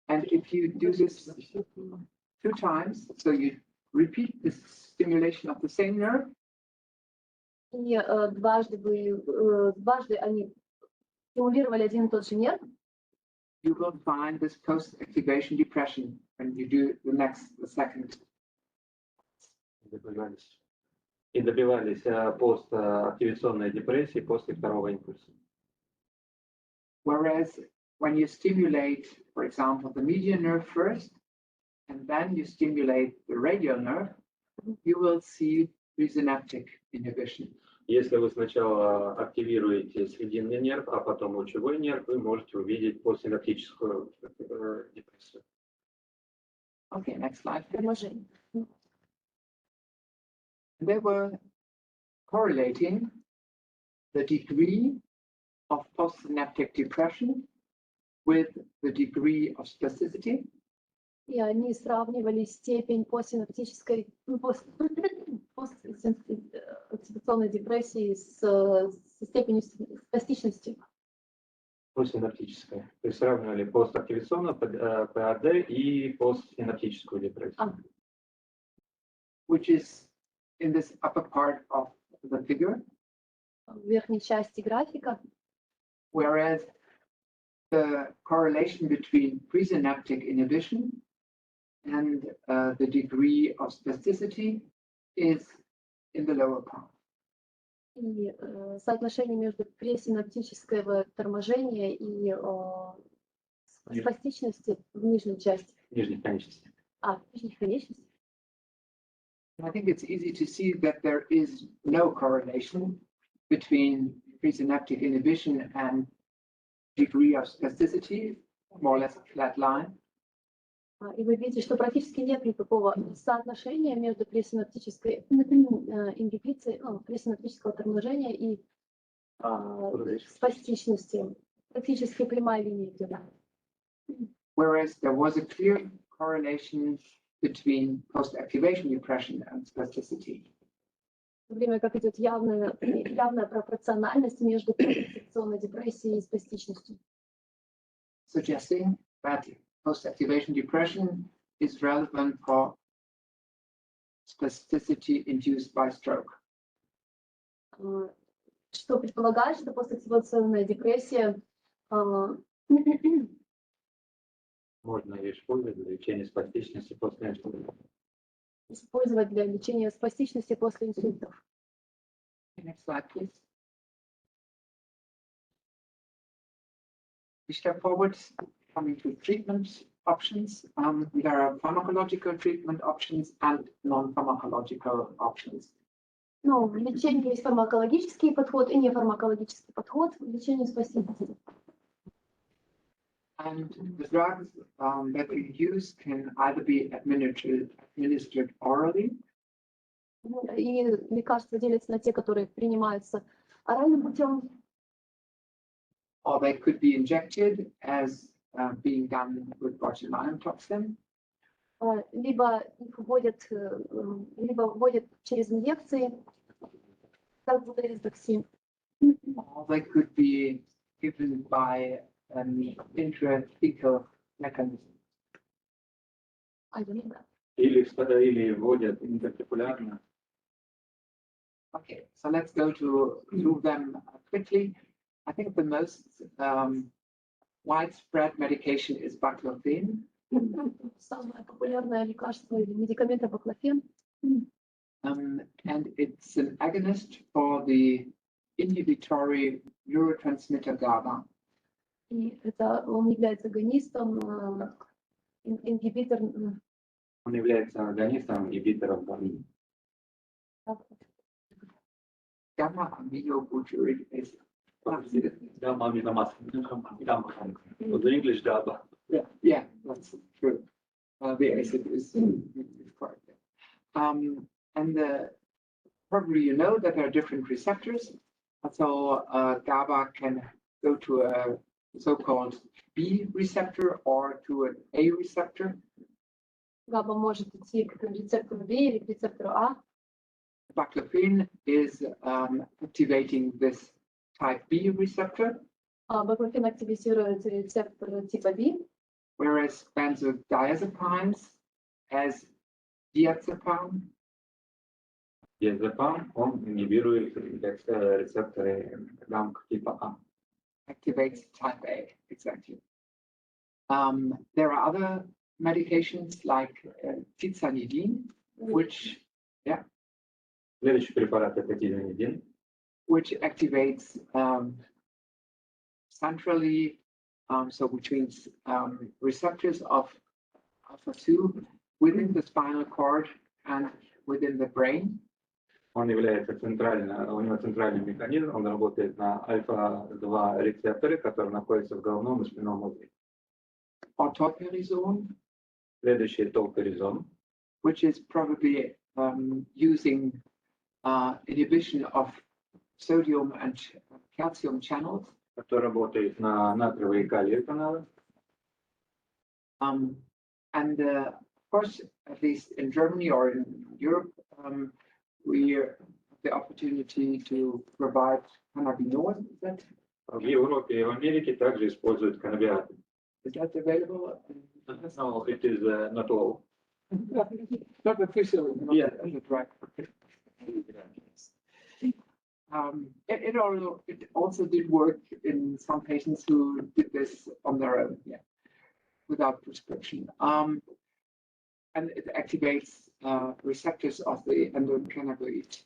And if you do this 2 times, so you repeat this stimulation of the same nerve, И дважды они стимулировали один и тот же нерв, you will find this post-activation depression when you do the second. И добивались постактивационной депрессии после второго импульса. Whereas when you stimulate, for example, the median nerve first, and then you stimulate the radial nerve, you will see presynaptic inhibition. Если вы сначала активируете срединный нерв, а потом лучевой нерв, вы можете увидеть постсинаптическую депрессию. Okay, next slide. торможение. They were correlating the degree of postsynaptic depression with the degree of spasticity. И они сравнивали степень постсинаптической, постактивационной депрессии со степенью спастичности. Постсинаптическая. То есть сравнивали постактивационную ПАД и постсинаптическую депрессию. Which is in this upper part of the figure. В верхней части графика. Whereas the correlation between presynaptic inhibition and the degree of spasticity is in the lower part. И соотношение между пресинаптического торможения и спастичности в нижней части. Нижних конечностей. В нижних конечностях. I think it's easy to see that there is no correlation between presynaptic inhibition and degree of spasticity, more or less a flat line. И вы видите, что практически нет никакого соотношения между пресинаптической ингибицией, пресинаптического торможения и спастичностью. Практически прямая линия идет. Whereas there was a clear correlation between post-activation depression and spasticity. В то время как идет явная пропорциональность между постакционной депрессией и спастичностью. Suggesting that post-activation depression is relevant for spasticity induced by stroke. Что предполагает, что постактивационная депрессия Можно ее использовать для лечения спастичности после инсульта. использовать для лечения спастичности после инсультов. Next slide, please. We step forward, coming to treatment options. There are pharmacological treatment options and non-pharmacological options. Ну, в лечении есть фармакологический подход и нефармакологический подход в лечении спастичности. And the drugs that we use can either be administered orally. И лекарства делятся на те, которые принимаются оральным путем, Or they could be injected as being done with botulinum toxin. либо их вводят через инъекции, как бутаризотоксин. Or they could be given by an intrathecal mechanism. Или вводят интерциркулярно. Okay, so let's go through them quickly. I think the most widespread medication is baclofen. Самое популярное лекарство или медикамент баклофен. And it's an agonist for the inhibitory neurotransmitter GABA. И он является агонистом, ингибитором. Он является агонистом ингибитором Gamma-aminobutyric acid. The English GABA. Yeah, that's true. The acid is correct. And probably you know that there are different receptors. So GABA can go to a so-called B receptor or to an A receptor. GABA может идти к рецептору B или к рецептору А. Baclofen is activating this type B receptor, Баклофен активизирует рецептор типа B, whereas benzodiazepines as diazepam Диазепам, он ингибирует рецепторы гамма типа А. activates type A, exactly. There are other medications like tizanidine, which Следующий препарат это тизанидин, which activates centrally, so between receptors of alpha-2 within the spinal cord and within the brain. он является у него центральный механизм, он работает на альфа-2 рецепторы, которые находятся в головном и спинном мозге. Autoperizone, Следующий толперизон, which is probably using inhibition of sodium and calcium channels. который работает на натриевые и калиевые каналы. And of course, at least in Germany or in Europe, we have the opportunity to provide cannabinoids. В Европе и в Америке также используют каннабиаты. Is that available? No, it is not all. Not officially. Yeah. Right. It also did work in some patients who did this on their own, without prescription. And it activates receptors of the endocannabinoid.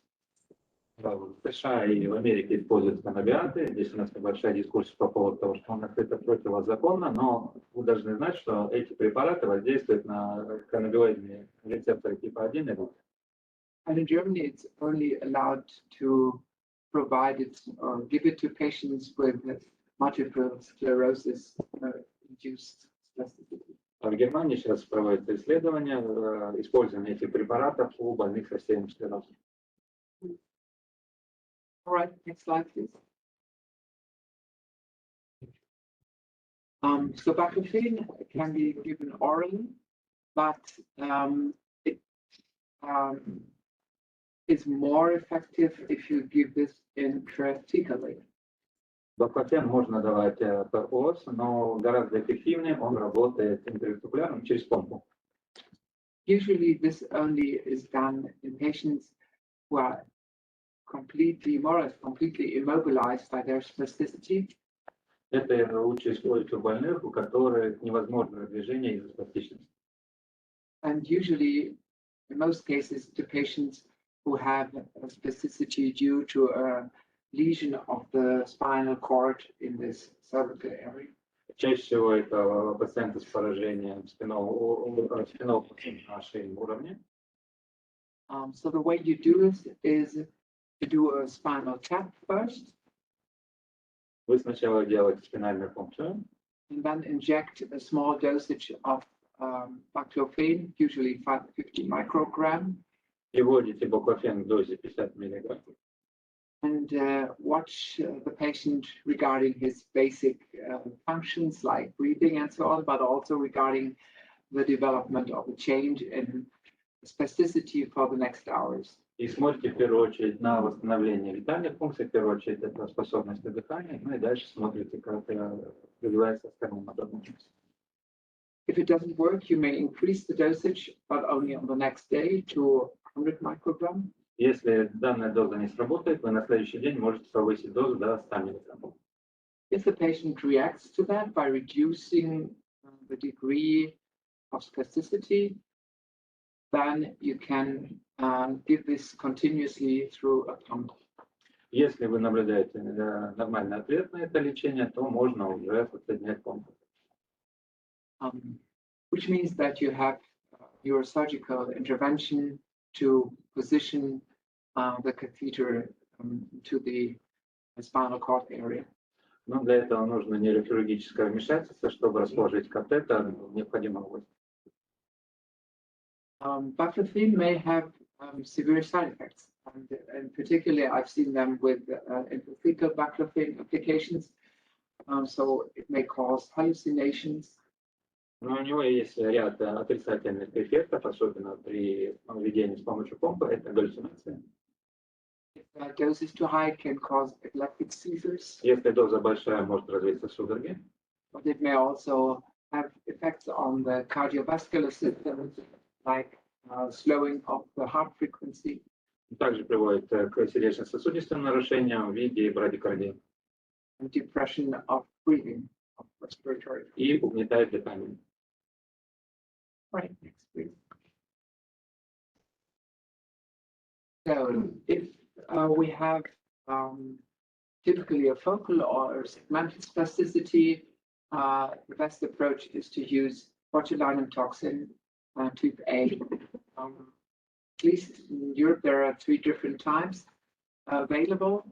В США и в Америке используются каннабиаты. Здесь у нас небольшая дискуссия по поводу того, что у нас это противозаконно, но вы должны знать, что эти препараты воздействуют на каннабиоидные рецепторы типа 1 и 2. And in Germany, it's only allowed to provide it or give it to patients with multiple sclerosis induced spasticity. А в Германии сейчас проводятся исследования использования этих препаратов у больных с рассеянным склерозом. All right, next slide, please. So baclofen can be given orally, but it is more effective if you give this intrathecally. Баклофен можно давать per os, но гораздо эффективнее он работает интравесикулярно через помпу. Usually this only is done in patients who are completely, more or less completely immobilized by their spasticity. Это лучше использовать у больных, у которых невозможно движение из-за спастичности. And usually, in most cases, to patients who have a spasticity due to a lesion of the spinal cord in this cervical area. Чаще всего это пациенты с поражением спинного на шейном уровне. So the way you do this is to do a spinal tap first. Вы сначала делаете спинальную пункцию, And then inject a small dosage of baclofen, usually 550 microgram. и вводите баклофен в дозе 50 мг. And watch the patient regarding his basic functions like breathing and so on, but also regarding the development of a change in spasticity for the next hours. И смотрите в первую очередь на восстановление витальных функций, в первую очередь это способность дыхания, ну и дальше смотрите, как развивается остальные моторные функции. If it doesn't work, you may increase the dosage, but only on the next day to 100 microgram. Если данная доза не сработает, вы на следующий день можете повысить дозу до 100 мг. If the patient reacts to that by reducing the degree of spasticity, then you can give this continuously through a pump. Если вы наблюдаете нормальный ответ на это лечение, то можно уже подсоединять помпу. Which means that you have your surgical intervention to position the catheter to the spinal cord area. Но для этого нужно нейрохирургическое вмешательство, чтобы расположить катетер в необходимом месте. Baclofen may have severe side effects, and particularly I've seen them with intrathecal baclofen applications. So it may cause hallucinations. Но у него есть ряд отрицательных эффектов, особенно при введении с помощью помпы, это галлюцинации. If the dose is too high, it can cause epileptic seizures. Если доза большая, может развиться судороги. But it may also have effects on the cardiovascular system, like slowing of the heart frequency. Также приводит к сердечно-сосудистым нарушениям в виде брадикардии. And depression of breathing, of respiratory. И угнетает дыхание. Right, next, please. So if we have typically a focal or segmental spasticity, the best approach is to use botulinum toxin type A. At least in Europe, there are 3 different types available.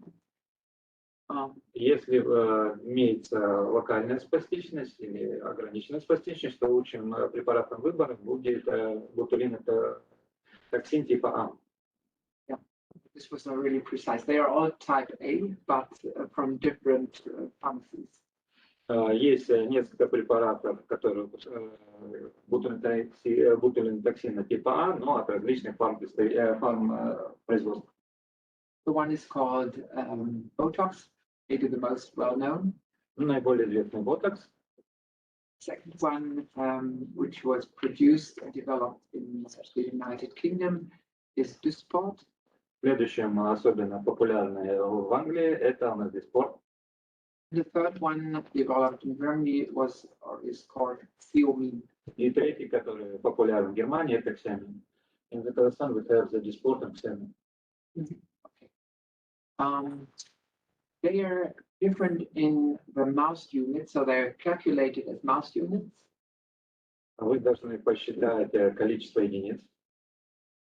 Если имеется локальная спастичность или ограниченная спастичность, то лучшим препаратом выбора будет ботулинотоксин типа А. Yeah, this was not really precise. They are all type A, but from different pharmacies. Есть несколько препаратов, которые ботулинотоксина типа А, но от различных фармпроизводств. The one is called Botox, maybe the most well-known. Наиболее известный ботокс. Second one, which was produced and developed in the United Kingdom, is Dysport. Следующим особенно популярный в Англии это Dysport. The third one developed in Germany was or is called Theomin. И третий, который популярен в Германии, это Член. In the Kazakhstan we have the Dysport and Член. Okay. They are different in the mouse unit, so they're calculated as mouse units, Вы должны посчитать количество единиц,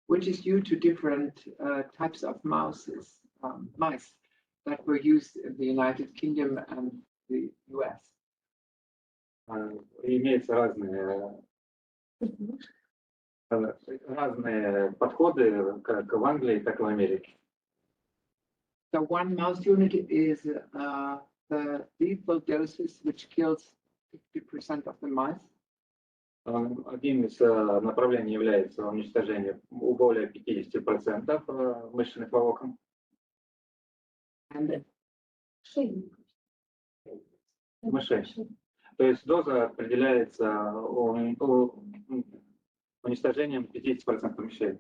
which is due to different types of mice that were used in the United Kingdom and the US. Имеются разные подходы как в Англии, так и в Америке. So one mouse unit is the lethal doses, which kills 50% of the mice. Одним из направлений является уничтожение у более 50% мышечных волокон. And Мышей. То есть доза определяется уничтожением 50% мышей.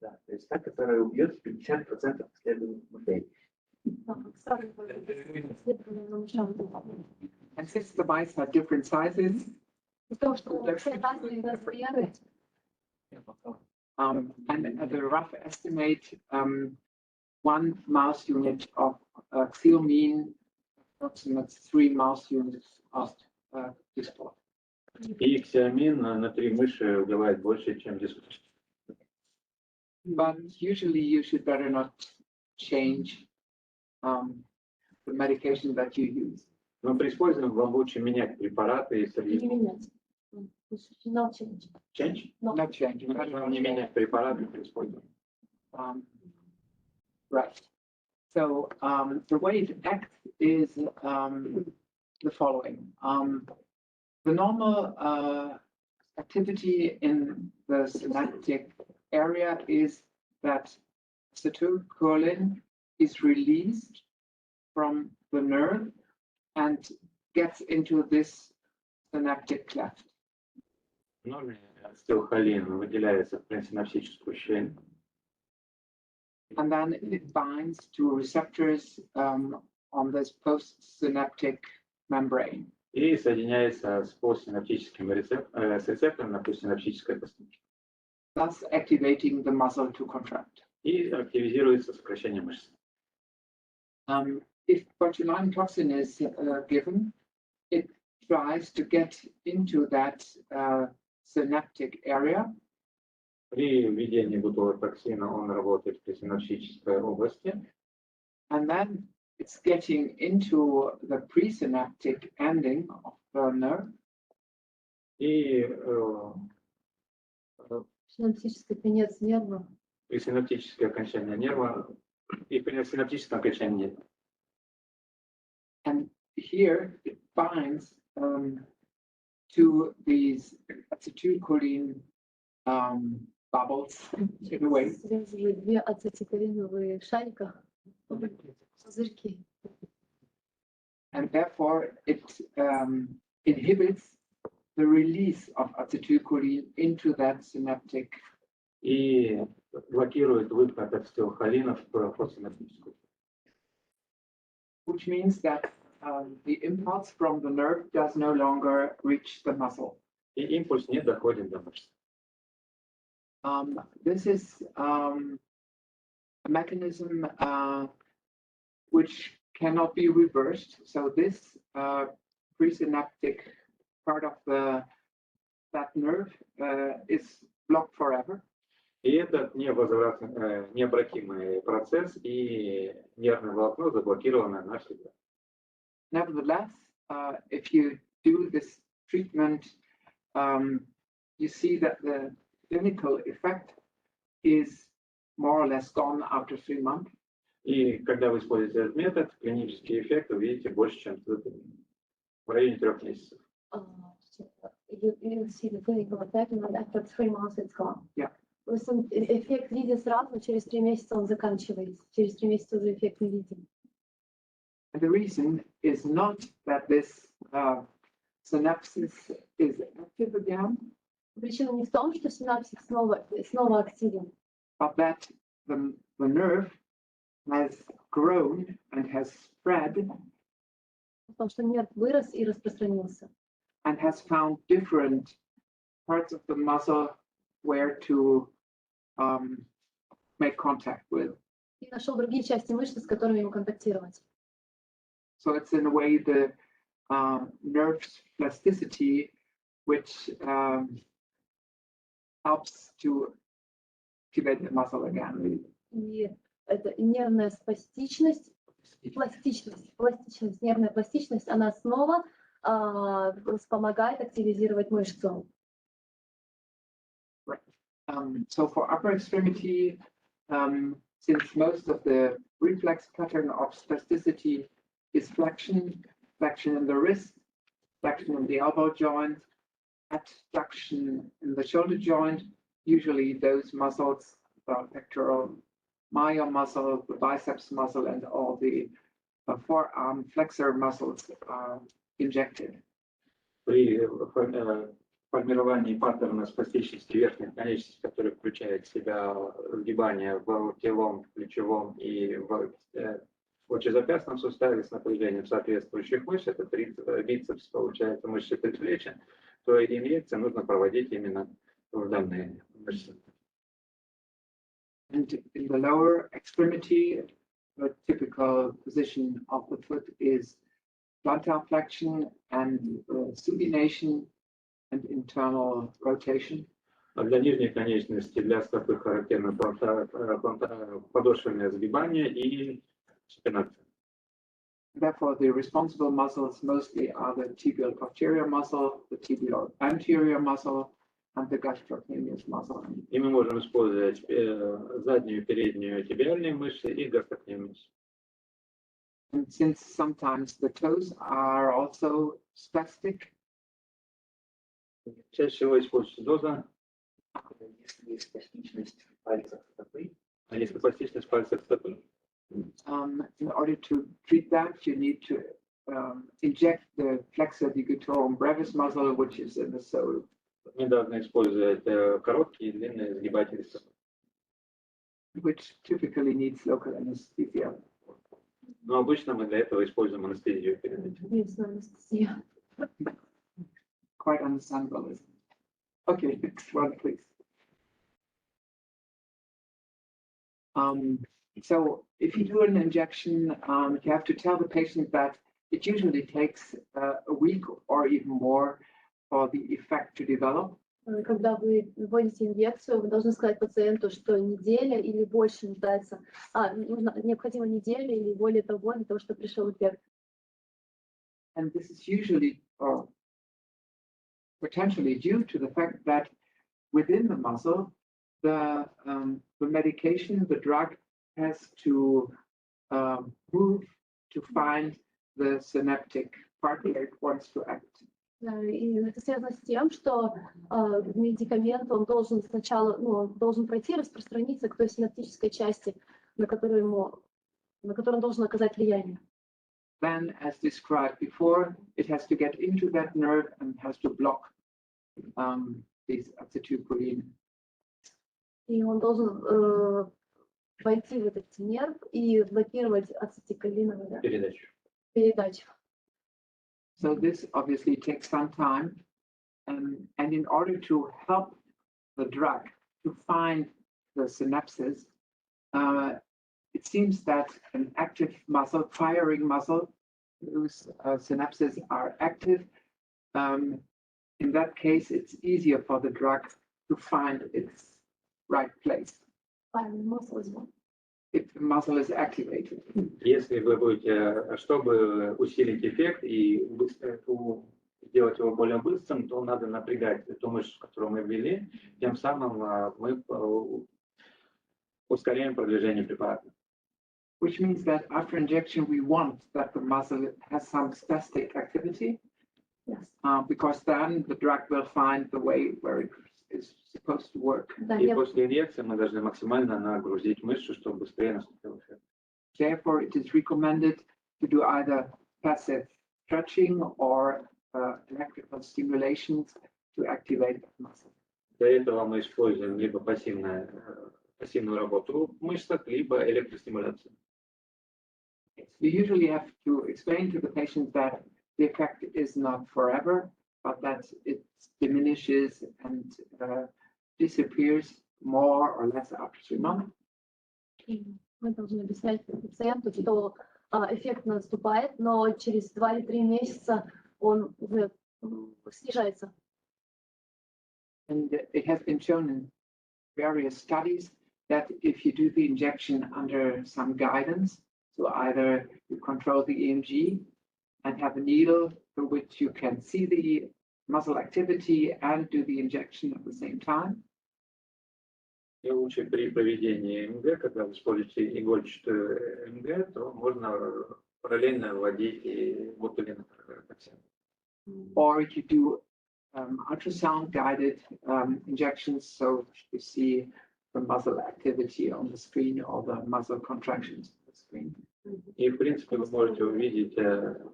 Да, то есть та, которая убьет 50% исследованных мышей. and since the mice have different sizes, Потому что все разные размеры. and at a rough estimate, one mouse unit of xeomine approximates 3 mouse units of dystrophin. И ксиамин на 3 мыши убивает больше, чем дисплазия. But usually you should better not change the medication that you use. Но при использовании вам лучше менять препараты и Не средства. менять. Финал челлендж. Change? Not change. Важно не менять препараты при использовании. Right. So the way it acts is the following. The normal activity in the synaptic area is that acetylcholine is released from the nerve and gets into this synaptic cleft. Нормально ацетилхолин выделяется в пресинаптическую щель. And then it binds to receptors on this postsynaptic membrane. И соединяется с постсинаптическим рецептором на постсинаптической пластинке. Thus activating the muscle to contract. И активизируется сокращение мышц. If botulinum toxin is given, it tries to get into that synaptic area. При введении ботулотоксина он работает в пресинаптической области. And then it's getting into the presynaptic ending of the nerve. И Синаптический конец нерва. пресинаптическое окончание нерва и при синаптическом окончании нерва. And here it binds to these acetylcholine bubbles in a way. Связывает две ацетилхолиновые шарика, пузырьки. And therefore it inhibits the release of acetylcholine into that synaptic. И блокирует выход ацетилхолина в постсинаптическую. Which means that the impulse from the nerve does no longer reach the muscle. И импульс не доходит до мышц. This is a mechanism which cannot be reversed. So this presynaptic part of that nerve is blocked forever. И этот необратимый процесс, и нервное волокно заблокировано навсегда. Nevertheless, if you do this treatment, you see that the clinical effect is more or less gone after 3 months. И когда вы используете этот метод, клинический эффект вы видите больше, чем в районе 3 месяцев. You see the clinical effect, and after 3 months it's gone. Yeah. То есть эффект виден сразу, через 3 месяца он заканчивается. Через 3 месяца уже эффект не виден. And the reason is not that this synapsis is active again, Причина не в том, что синапсис снова активен, but that the nerve has grown and has spread потому что нерв вырос и распространился. and has found different parts of the muscle where to make contact with. И нашел другие части мышцы, с которыми ему контактировать. So it's in a way the nerve plasticity, which helps to activate the muscle again. И это нервная пластичность, нервная пластичность, она снова помогает активизировать мышцу. So for upper extremity, since most of the reflex pattern of spasticity is flexion in the wrist, flexion in the elbow joint, adduction in the shoulder joint, usually those muscles, the pectoral major muscle, the biceps muscle, and all the forearm flexor muscles are injected. При формировании паттерна спастичности верхних конечностей, который включает в себя сгибание в локтевом, плечевом и в лучезапястном суставе с напряжением соответствующих мышц, это бицепс, получается, мышцы предплечья, то инъекции нужно проводить именно в данные мышцы. And in the lower extremity, the typical position of the foot is plantar flexion and supination and internal rotation. А для нижних конечностей, для стопы характерно подошвенное сгибание и супинация. Therefore, the responsible muscles mostly are the tibial posterior muscle, the tibial anterior muscle, and the gastrocnemius muscle. И мы можем использовать заднюю и переднюю тибиальные мышцы и гастрокнемиус. And since sometimes the toes are also spastic, Чаще всего используется доза, Если есть пластичность в пальцах стопы, а если пластичность пальцев стопы. in order to treat that, you need to inject the flexor digitorum brevis muscle, which is in the sole. Мы должны использовать короткие и длинные сгибатели стопы, Which typically needs local anesthesia. но обычно мы для этого используем анестезию перед этим. Единственная анестезия. Quite understandable, isn't it? Okay, next one, please. So if you do an injection, you have to tell the patient that it usually takes a week or even more for the effect to develop. Когда вы вводите инъекцию, вы должны сказать пациенту, что неделя или больше нуждается, необходима неделя или более того, для того, чтобы пришел эффект. And this is usually or potentially due to the fact that within the muscle, the medication, the drug has to move to find the synaptic part where it wants to act. И это связано с тем, что медикамент, он должен сначала, должен пройти, распространиться к той синаптической части, на которую он должен оказать влияние. Then, as described before, it has to get into that nerve and has to block these acetylcholine. И он должен войти в этот нерв и блокировать ацетилхолиновую передачу. So this obviously takes some time, and in order to help the drug to find the synapses, it seems that an active muscle, firing muscle, whose synapses are active, in that case, it's easier for the drug to find its right place. Firing muscle is one. If the muscle is activated. Если вы будете, чтобы усилить эффект и сделать его более быстрым, то надо напрягать эту мышцу, которую мы ввели, тем самым мы ускоряем продвижение препарата. Which means that after injection, we want that the muscle has some spastic activity, Yes. because then the drug will find the way where it is supposed to work. Да, И после инъекции мы должны максимально нагрузить мышцу, чтобы быстрее наступил эффект. Therefore, it is recommended to do either passive stretching or electrical stimulations to activate the muscle. Для этого мы используем либо пассивную работу в мышцах, либо электростимуляцию. You usually have to explain to the patient that the effect is not forever, but that it diminishes and disappears more or less after 3 months. Мы должны объяснять пациенту, что эффект наступает, но через 2 или 3 месяца он уже снижается. And it has been shown in various studies that if you do the injection under some guidance, so either you control the EMG and have a needle through which you can see the muscle activity and do the injection at the same time. И лучше при проведении МГ, когда вы используете игольчатую МГ, то можно параллельно вводить и ботулинатор пациента. Or if you do ultrasound guided injections, so you see the muscle activity on the screen or the muscle contractions on the screen. И в принципе вы можете увидеть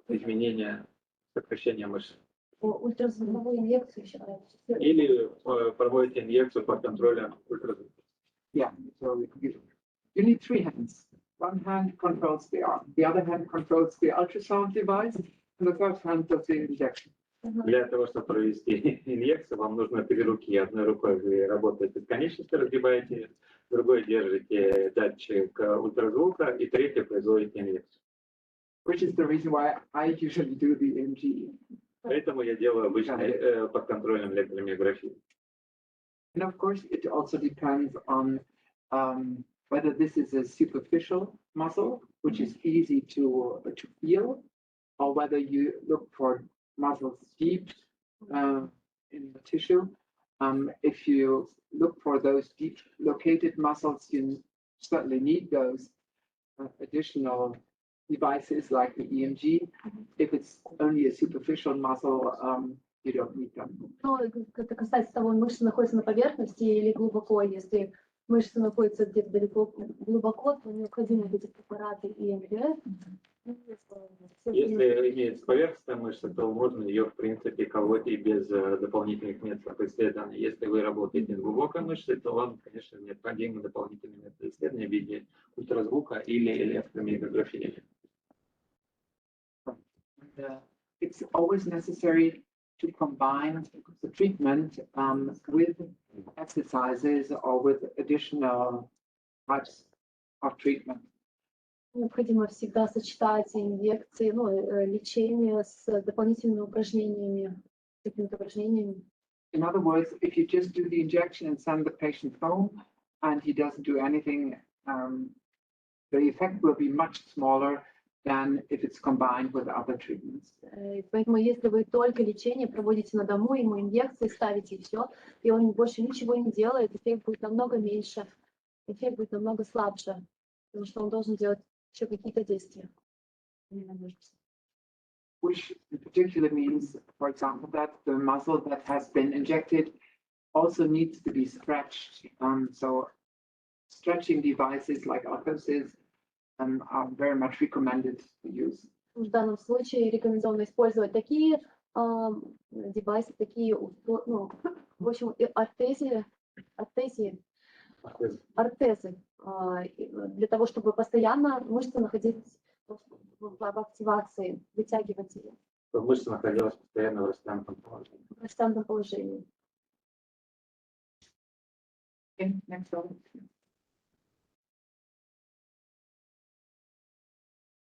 изменения сокращения мышц. Ультразвуковую инъекцию считается. Или проводите инъекцию под контролем ультразвука. Yeah, so you need 3 hands. One hand controls the arm, the other hand controls the ultrasound device, and the third hand does the injection. Для того, чтобы провести инъекцию, вам нужно 3 руки. Одной рукой вы работаете с конечностью, разгибаете, другой держите датчик ультразвука, и третьей производите инъекцию. Which is the reason why I usually do the EMG. Поэтому я делаю обычно под контролем электромиографии. And of course, it also depends on whether this is a superficial muscle, which is easy to feel, or whether you look for muscles deep in the tissue. If you look for those deep located muscles, you certainly need those additional devices like the EMG. If it's only a superficial muscle, you don't need them. Но это касается того, мышцы находятся на поверхности или глубоко. Если мышцы находятся где-то далеко, глубоко, то необходимы эти препараты ИМГ. Если имеется поверхностная мышца, то можно ее, в принципе, колоть и без дополнительных методов исследования. Если вы работаете с глубокой мышцей, то вам, конечно, необходимы дополнительные методы исследования в виде ультразвука или электромиографии. It's always necessary to combine the treatment with exercises or with additional types of treatment. Необходимо всегда сочетать инъекции, лечение с дополнительными упражнениями, какими-то упражнениями. In other words, if you just do the injection and send the patient home and he doesn't do anything, the effect will be much smaller than if it's combined with other treatments. Поэтому если вы только лечение проводите на дому, ему инъекции ставите и все, и он больше ничего не делает, эффект будет намного меньше, эффект будет намного слабше, потому что он должен делать еще какие-то действия. Which in particular means, for example, that the muscle that has been injected also needs to be stretched. So stretching devices like orthoses are very much recommended to use. В данном случае рекомендовано использовать такие девайсы, такие, в общем, ортезы, для того, чтобы постоянно мышцы находились в активации, вытягивать ее. Мышца находилась постоянно в растянутом положении. В растянутом положении. Okay, next one.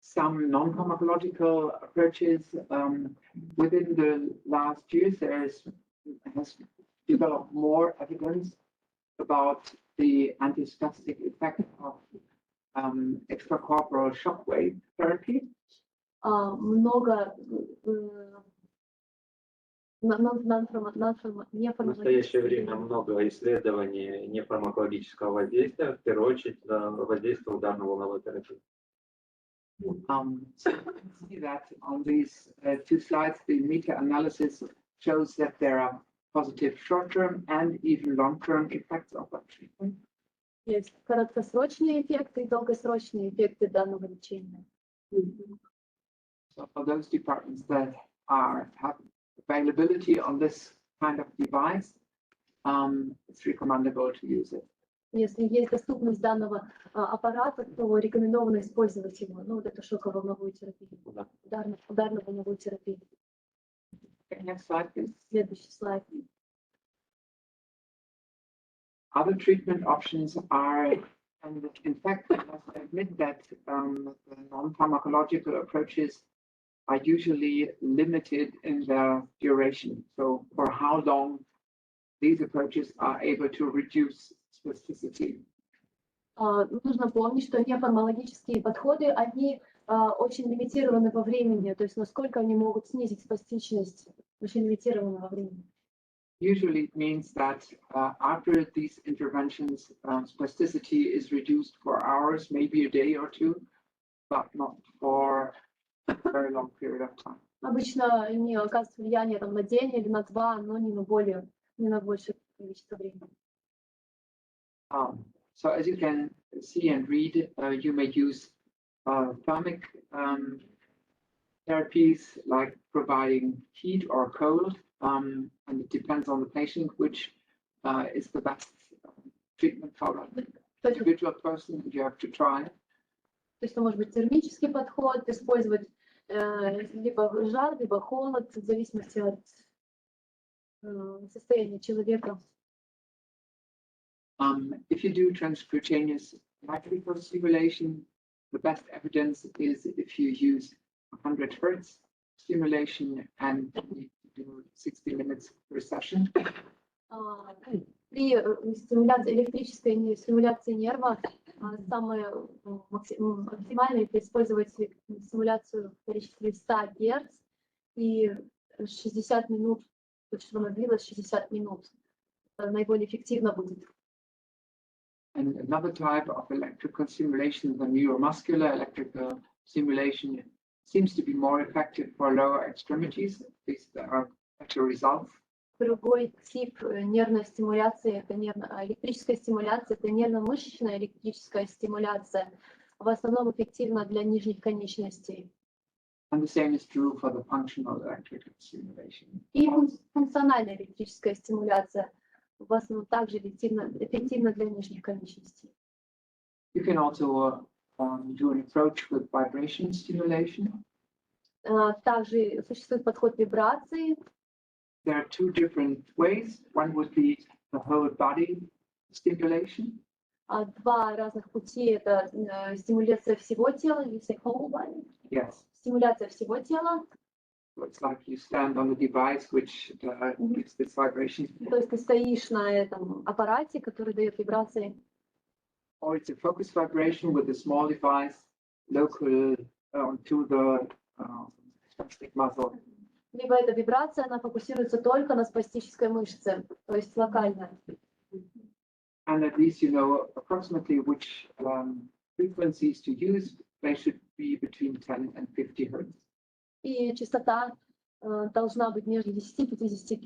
Some non-pharmacological approaches within the last years, has developed more evidence about the antispastic effect of extracorporeal shockwave therapy. Много В настоящее время много исследований нефармакологического воздействия, в первую очередь воздействия ударно-волновой терапии. So you can see that on these 2 slides, the meta-analysis shows that there are positive short-term and even long-term effects of that treatment. Есть краткосрочные эффекты и долгосрочные эффекты данного лечения. So for those departments that have availability on this kind of device, it's recommendable to use it. Если есть доступность данного аппарата, то рекомендовано использовать его. Вот эту шоково-волновую терапию, ударно-волновую терапию. Next slide, please. Следующий слайд. Other treatment options are And in fact, I must admit that the non-pharmacological approaches are usually limited in their duration. So for how long these approaches are able to reduce spasticity. Нужно помнить, что нефармакологические подходы, они очень лимитированы во времени, то есть насколько они могут снизить спастичность, очень лимитированы во времени. Usually it means that after these interventions, spasticity is reduced for hours, maybe a day or two, but not for a very long period of time. Обычно не оказывает влияние там, на день или на два, но не на большее количество времени. So as you can see and read, you may use thermic therapies like providing heat or cold, and it depends on the patient which is the best treatment for the individual person you have to try. То есть это может быть термический подход, использовать либо жар, либо холод, в зависимости от состояния человека. If you do transcutaneous electrical stimulation, the best evidence is if you use 100 Hertz stimulation and do 60 minutes per session. При электрической стимуляции нерва самое максимальное это использовать стимуляцию в количестве 100 Гц и 60 минут, чтобы она длилась 60 минут. Это наиболее эффективно будет. And another type of electrical stimulation, the neuromuscular electrical stimulation, seems to be more effective for lower extremities. At least there are better results. Другой тип нервной стимуляции, это электрическая стимуляция, это нервно-мышечная электрическая стимуляция, в основном эффективна для нижних конечностей. And the same is true for the functional electrical stimulation. И функциональная электрическая стимуляция в основном также эффективна для нижних конечностей. You can also do an approach with vibration stimulation. Также существует подход вибрации. There are two different ways. One would be the whole body stimulation. Два разных пути. Это стимуляция всего тела, Yes. стимуляция всего тела. So it's like you stand on the device which gives this vibration. То есть ты стоишь на этом аппарате, который дает вибрации. Or it's a focused vibration with a small device local to the spastic muscle. Либо эта вибрация, она фокусируется только на спастической мышце, то есть локально. And at least you know approximately which frequencies to use. They should be between 10 and 50 Hertz. И частота должна быть между 10 и 50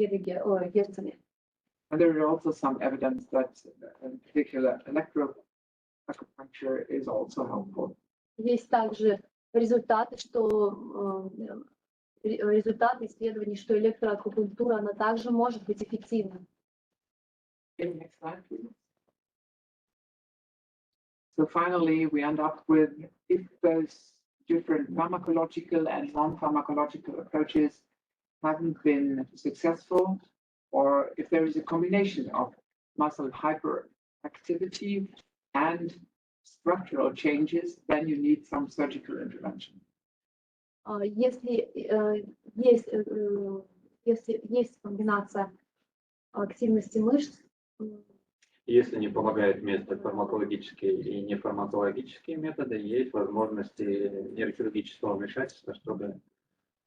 герцами. And there is also some evidence that in particular electroacupuncture is also helpful. Есть также результаты, результаты исследований, что электроакупунктура, она также может быть эффективна. Next slide, please. So finally, we end up with if those different pharmacological and non-pharmacological approaches haven't been successful, or if there is a combination of muscle hyperactivity and structural changes, then you need some surgical intervention. Если есть комбинация активности мышц, если не помогают вместе фармакологические и нефармакологические методы, есть возможности нейрохирургического вмешательства, чтобы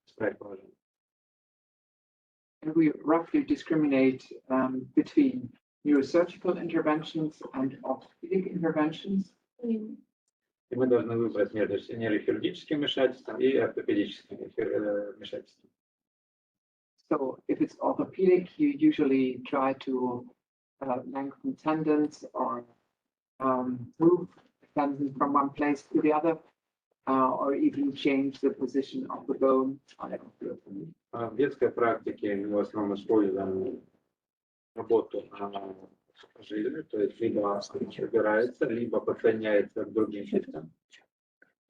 исправить положение. And we roughly discriminate between neurosurgical interventions and orthopedic interventions. И мы должны выбрать между нейрохирургическим вмешательством и ортопедическим вмешательством. So if it's orthopedic, you usually try to lengthen tendons or move tendons from one place to the other, or even change the position of the bone. В детской практике мы в основном используем работу сухожилия, то есть либо убирается, либо подсоединяется к другим частям.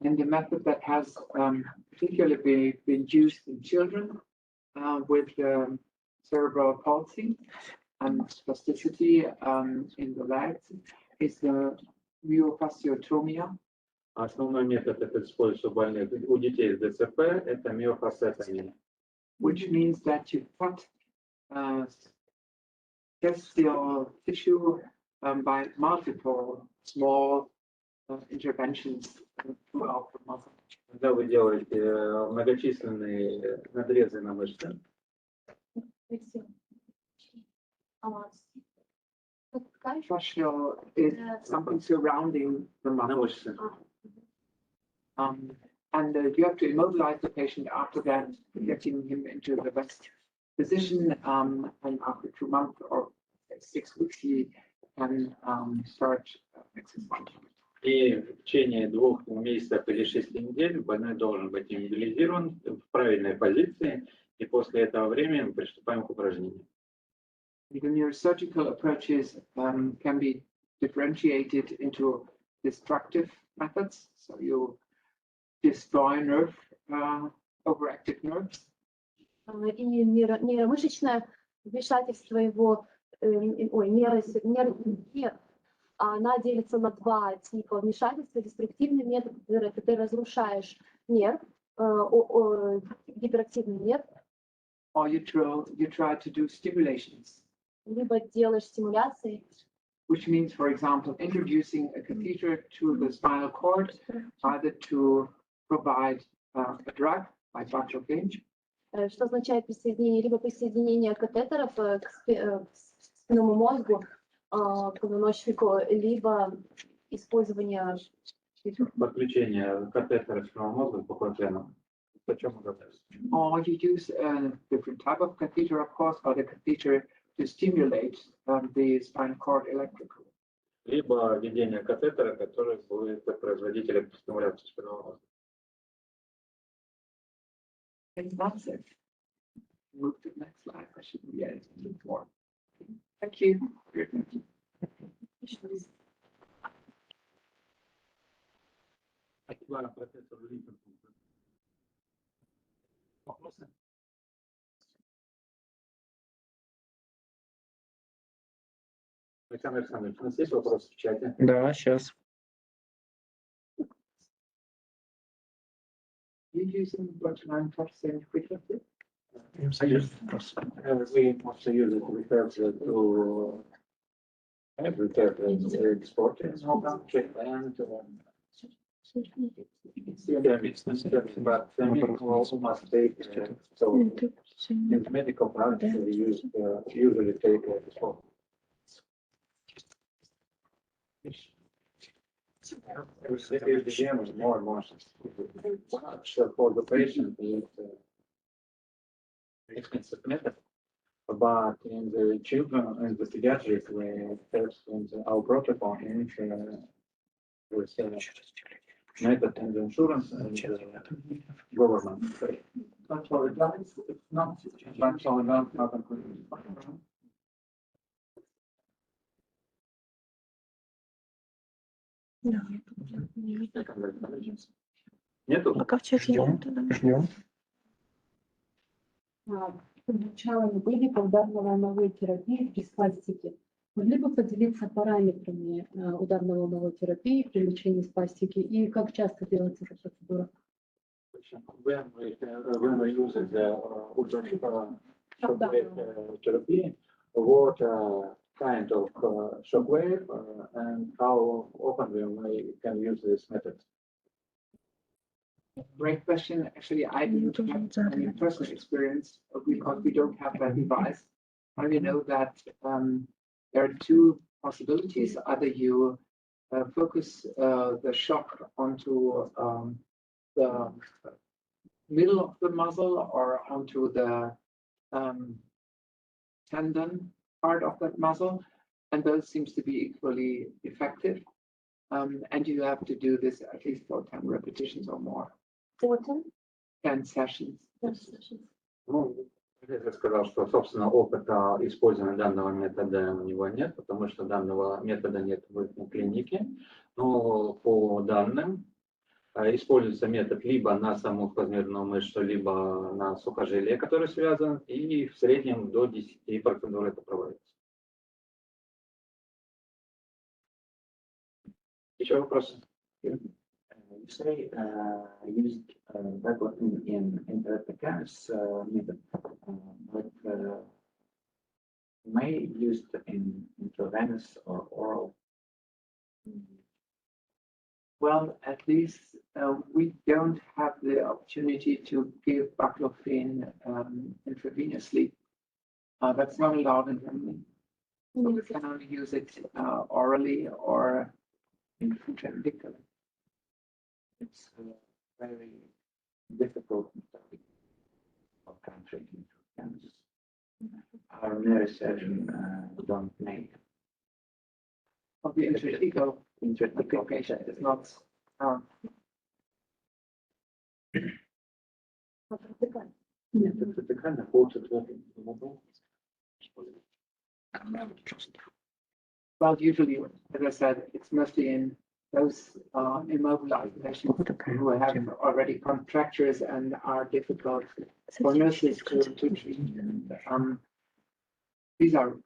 And the method that has particularly been used in children with cerebral palsy and spasticity in the legs is the myofasciotomia. Основной метод, это используется у больных, у детей с ДЦП, это миофасциотомия. Which means that you cut facial tissue by multiple small interventions throughout the muscle. Когда вы делаете многочисленные надрезы на мышцы, Fascial is something surrounding the на muscle. мышцы. And you have to immobilize the patient after that, getting him into the best position. And after 2 months or 6 weeks, he can start exercising. И в течение 2 месяцев или 6 недель больной должен быть иммобилизирован в правильной позиции, и после этого времени мы приступаем к упражнениям. The neurosurgical approaches can be differentiated into destructive methods. So you destroy nerve, overactive nerves. И нейромышечное вмешательство его, она делится на 2 типа вмешательства. Деструктивный метод, когда ты разрушаешь нерв, гиперактивный нерв. Or you try to do stimulations. Либо делаешь стимуляции. Which means, for example, introducing a catheter to the spinal cord, either to provide a drug like baclofen. Что означает присоединение, либо присоединение катетеров к спинному мозгу, к позвоночнику, либо использование Подключение катетера спинного мозга к бакложену. Почему говорится? Or you use a different type of catheter, of course, or the catheter to stimulate the spinal cord electrically. Либо введение катетера, который будет производить электростимуляцию спинного мозга. And that's it. Move to the next slide. I should be adding more. Thank you. Профессор Лиеперт. Вопросы? Александр Александрович, у нас есть вопросы в чате? Да, сейчас. You using Deutschland touchscreen frequently? We also use it because to export and all that, and but also must take so in medical practice we usually take export. The DGNR is more and more so for the patient it's expensive method, but in the children and the pediatric we have in our protocol in with method and the insurance and government. That's all it does. It's not included. Нету? Пока в чате ждем. Начало выводов ударно-волновой терапии при спастике. Могли бы поделиться параметрами ударно-волновой терапии при лечении спастики и как часто делается эта процедура? When we use the shockwave therapy, what kind of shockwave and how often we can use this method? Great question. Actually, I didn't have any personal experience because we don't have that device. I only know that there are 2 possibilities. Either you focus the shock onto the middle of the muscle or onto the tendon part of that muscle, and those seems to be equally effective. And you have to do this at least for 10 repetitions or more. 10 sessions. Ну, я сказал, что, собственно, опыта использования данного метода у него нет, потому что данного метода нет в клинике. Но по данным используется метод либо на саму спазмированную мышцу, либо на сухожилие, которое связано, и в среднем до 10 процедур это проводится. Еще вопросы? You say used baclofen in intrathecal method, but may used in intravenous or oral. Well, at least we don't have the opportunity to give baclofen intravenously. That's not allowed in Germany. So we can only use it orally or intravenously. It's very difficult of country. Our neurosurgeon don't make Of the intrathecal intrathecal patient is not. Интратекально получит Well, usually, as I said, it's mostly in those immobilized patients who have already contractures and are difficult for nurses to treat. These are,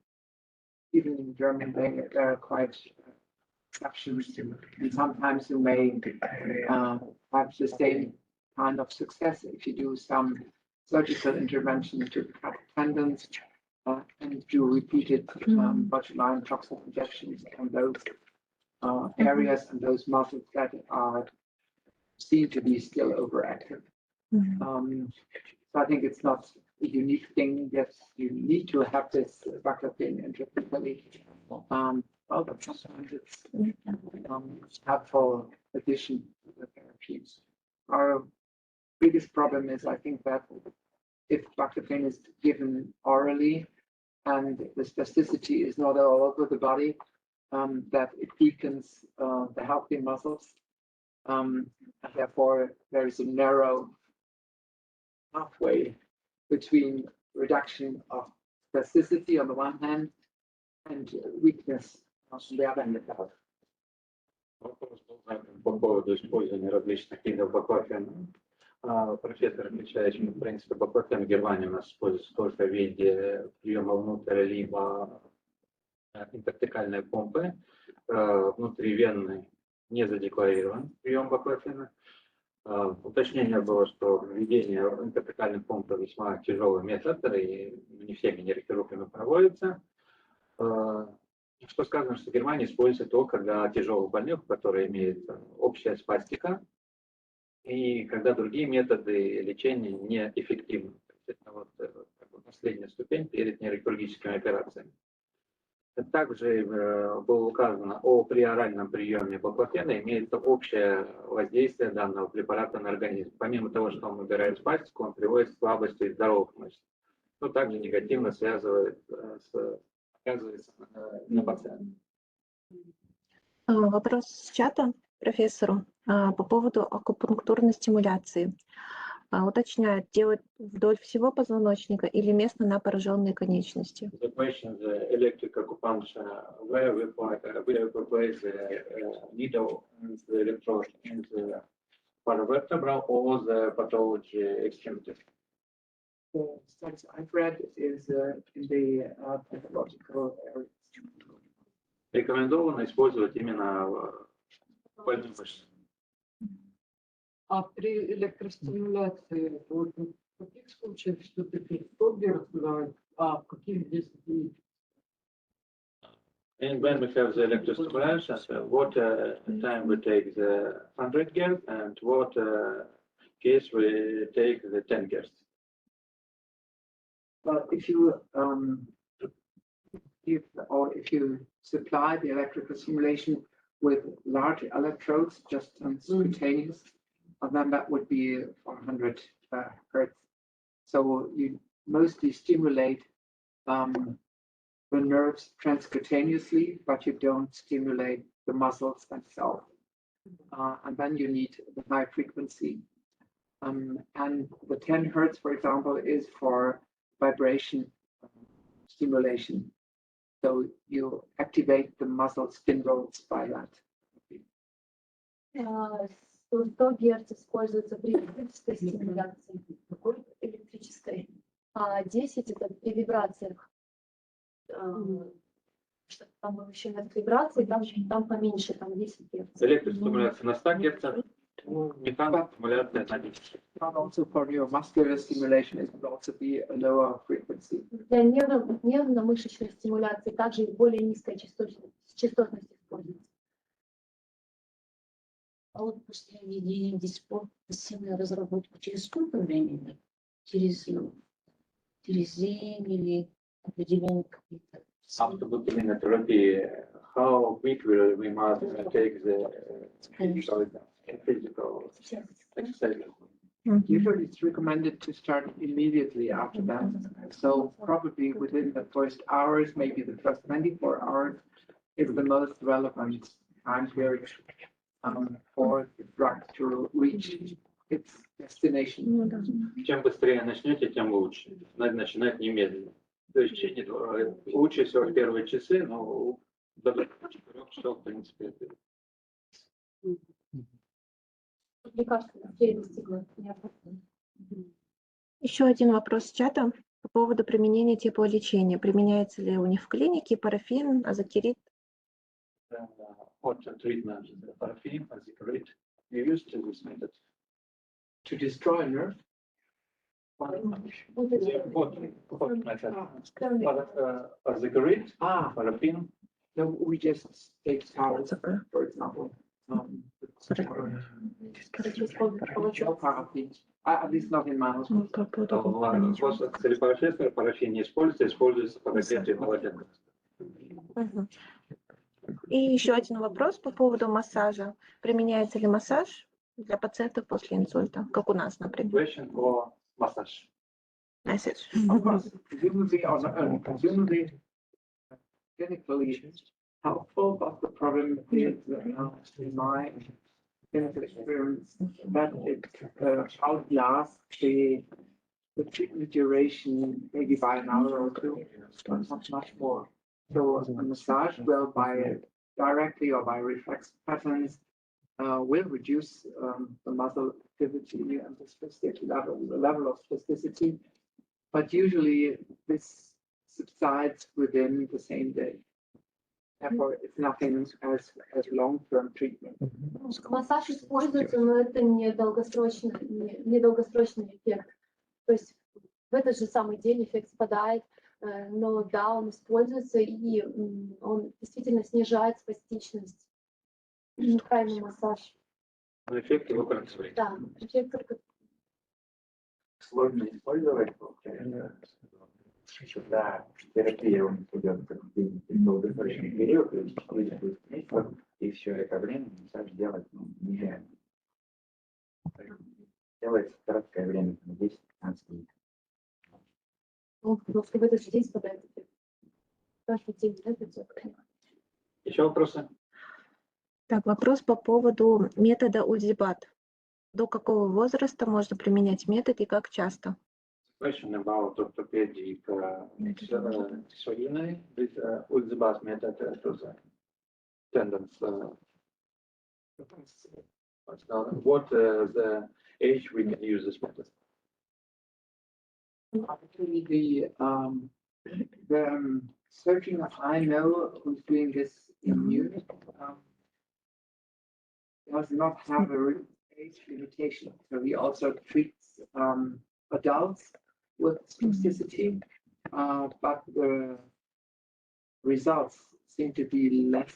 even in Germany, they are quite exceptions. And sometimes you may have the same kind of success if you do some surgical intervention to cut tendons and do repeated botulinum toxin injections on those areas and those muscles that are seen to be still overactive. So I think it's not a unique thing that you need to have this baclofen intrathecally. Well, but sometimes it's helpful addition to the therapies. Our biggest problem is, I think, that if baclofen is given orally and the spasticity is not all over the body, that it weakens the healthy muscles. And therefore, there is a narrow pathway between reduction of spasticity on the one hand and weakness on the other hand. Вопрос был задан по поводу использования различных видов баклофена. Профессор отвечает, что в принципе баклофен в Германии у нас используется только в виде приема внутрь либо интертекальной помпы. Внутривенный не задекларирован прием баклофена. Уточнение было, что введение интертекальных помп весьма тяжелый метод, и не всеми нейрохирургами проводится. Что сказано, что в Германии используется только для тяжелых больных, которые имеют общая спастика, и когда другие методы лечения неэффективны. Это вот последняя ступень перед нейрохирургическими операциями. Также было указано о приоральном приеме баклофена, имеется общее воздействие данного препарата на организм. Помимо того, что он убирает спастику, он приводит к слабости здоровых мышц, но также негативно оказывается на пациента. Вопрос с чата профессору по поводу акупунктурной стимуляции. Уточняет, делать вдоль всего позвоночника или местно на пораженные конечности? The question is electric acupuncture, where we place the needle and the electrode in the paravertebral or the pathology extremity. The studies I've read is in the pathological area. Рекомендовано использовать именно больные мышцы. А при электростимуляции вот, в каких случаях все-таки что делать, а в каких здесь действий? And when we have the electrostimulation, what time we take the 100 Hz and what case we take the 10 Hz? But if you if you supply the electrical stimulation with large electrodes, just subcutaneous, then that would be 400 Hertz. So you mostly stimulate the nerves transcutaneously, but you don't stimulate the muscles themselves. And then you need the high frequency. And the 10 Hertz, for example, is for vibration stimulation. So you activate the muscle spindles by that. 100 Гц используется при электрической стимуляции, электрической, а 10 это при вибрациях что там было еще метод вибрации, там поменьше, там 10 Гц. Электростимуляция на 100 Гц, механостимуляция на 10. But also for your muscular stimulation, it would also be a lower frequency. Для нервно-мышечной стимуляции также более низкая частотность используется. А вот после введения пассивной разработки через сколько времени? Через день или определенные какие-то? After putting in therapy, how quick will we must take the physical exercise? Usually it's recommended to start immediately after that. So probably within the first hours, maybe the first 24 hours is the most relevant time period for the drug to reach its destination. Чем быстрее начнете, тем лучше. Надо начинать немедленно. То есть лучше всего в первые часы, но до 4 часов, в принципе, это... Лекарства быстрее достигнут. Еще один вопрос с чата по поводу применения теплолечения. Применяется ли у них в клинике парафин, азокерит? Hot treatment, paraffin, azikrit, you used to this method. To destroy nerve? Hot method. Azikrit, paraffin. No, we just take towels, for example. At least not in my hospital. После парафин не используется, используется по воздействию полотенца. И еще один вопрос по поводу массажа. Применяется ли массаж для пациентов после инсульта, как у нас, например? Question for massage. Массаж. Of course, presumably, clinically helpful, but the problem is in my clinical experience that it outlasts the treatment duration maybe by an hour or two, but not much more. So a massage will directly or by reflex patterns will reduce the muscle activity and the spasticity level, the level of spasticity, but usually this subsides within the same day. Therefore, it's nothing as long-term treatment. Массаж используется, но это не долгосрочный эффект. То есть в этот же самый день эффект спадает, но да, он используется и он действительно снижает спастичность. Правильный массаж. Эффект его концентрирует. Да, эффект только... Сложно использовать, да, терапия он идет в долгосрочный период, то есть 4 месяцев, и все это время массаж делать нереально. Делается в короткое время, 10-15 минут. Ну, в этот же день спадает эффект. Каждый день, да, Еще вопросы? Так, вопрос по поводу метода УЗИБАТ. До какого возраста можно применять метод и как часто? Question about orthopedic surgery with УЗИБАТ method to the tendons. What the age we can use this method? Actually, the surgeon I know who's doing this in Munich does not have a age limitation. So he also treats adults with spasticity, but the results seem to be less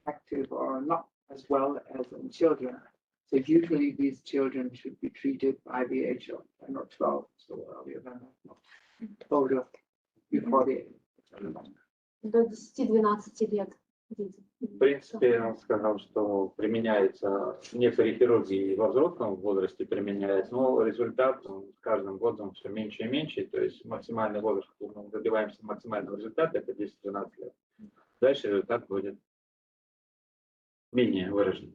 active or not as well as in children. So usually these children should be treated by the age of 10 or 12, so earlier than that, older, before the age. До 10-12 лет. В принципе, он сказал, что применяется некоторые хирургии во взрослом возрасте применяется, но результат с каждым годом все меньше и меньше, то есть максимальный возраст, мы добиваемся максимального результата, это 10-12 лет. Дальше результат будет менее выражен.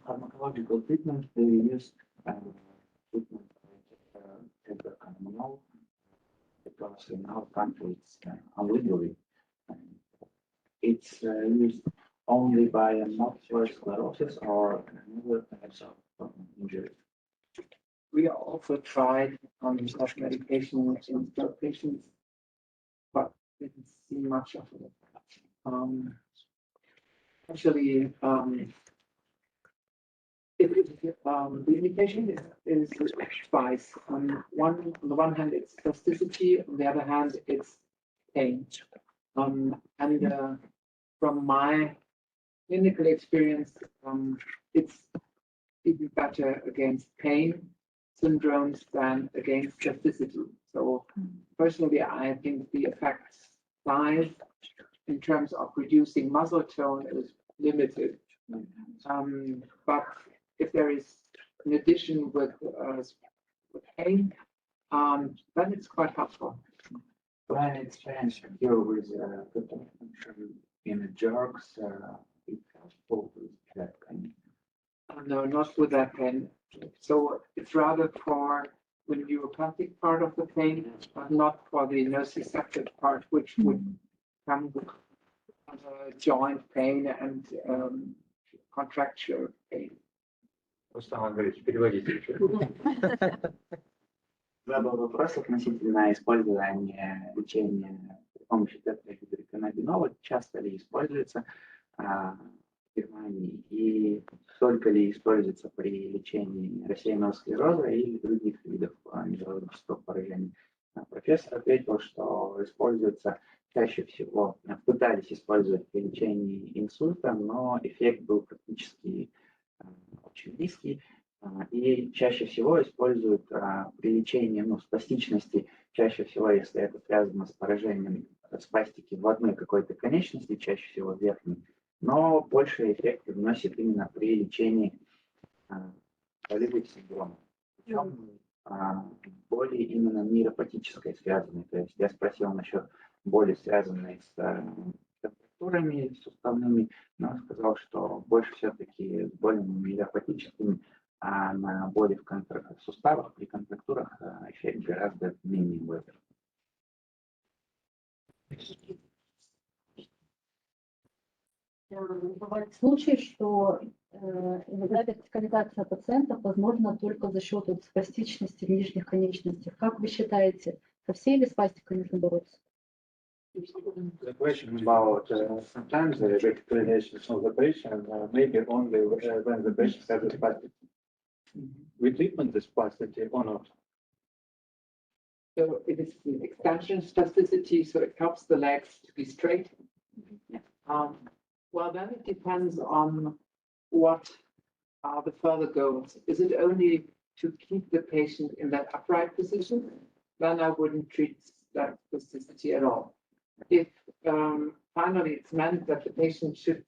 Pharmacological treatment, they use treatment because in our country it's illegally. It's used only by multiple sclerosis or another types of injury. we also tried such medication in stroke patients, but didn't see much of it. Actually, the indication is twice. On the one hand, it's spasticity. On the other hand, it's pain. From my clinical experience, it's even better against pain syndromes than against spasticity. So personally, I think the effect size in terms of reducing muscle tone is limited. But if there is an addition with pain, then it's quite helpful. My experience here with in jerks, it's helpful with that kind. No, not with that pain. So it's rather for the neuropathic part of the pain, but not for the nociceptive part, which would come with joint pain and contracture pain. Рустам Андреевич, переводите. Задал вопрос относительно использования лечения с помощью тетрагидроканнабинола. Часто ли используется в Германии и только ли используется при лечении рассеянного склероза или других видов неврологического поражения? Профессор ответил, что используется чаще всего, пытались использовать при лечении инсульта, но эффект был практически очень низкий. И чаще всего используют при лечении спастичности, чаще всего, если это связано с поражением спастики в одной какой-то конечности, чаще всего верхней, но больший эффект вносит именно при лечении болевых синдромов. Причем боли именно нейропатической связанной. То есть я спросил насчет боли, связанной с контрактурами суставными, но сказал, что больше все-таки с болями нейропатическими, а на боли в суставах при контрактурах эффект гораздо менее выражен. Бывают случаи, что иногда вертикализация пациентов возможна только за счет спастичности в нижних конечностях. Как вы считаете, со всей ли спастикой нужно бороться? The question about sometimes the verticalization of the patient, maybe only when the patient has a spasticity. We treatment the spasticity or not? So it is an extension spasticity, so it helps the legs to be straight. Well, then it depends on what are the further goals. Is it only to keep the patient in that upright position? Then I wouldn't treat that spasticity at all. If finally it's meant that the patient should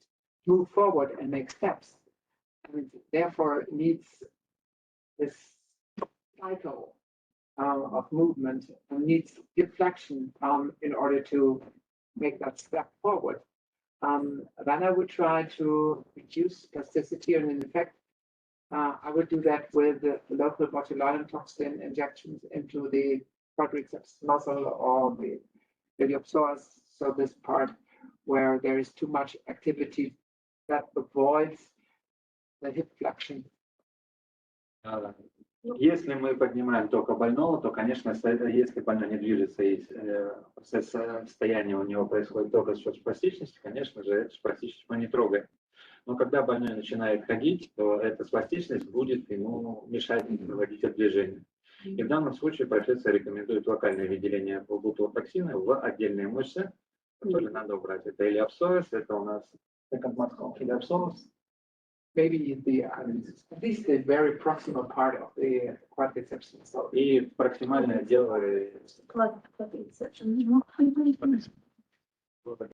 move forward and make steps, and therefore needs this cycle of movement and needs deflection in order to make that step forward, then I would try to reduce spasticity, and in effect, I would do that with local botulinum toxin injections into the quadriceps muscle or the iliopsoas, so this part where there is too much activity that avoids the hip flexion. Если мы поднимаем только больного, то, конечно, если больной не движется и состояние у него происходит только за счет спастичности, конечно же, спастичность мы не трогаем. Но когда больной начинает ходить, то эта спастичность будет ему мешать проводить движение. И в данном случае профессор рекомендует локальное выделение бутулотоксина в отдельные мышцы, которые надо убрать. Это iliopsoas, это у нас iliopsoas. Maybe at least the very proximal part of the quadriceps muscle. И проксимальное отдел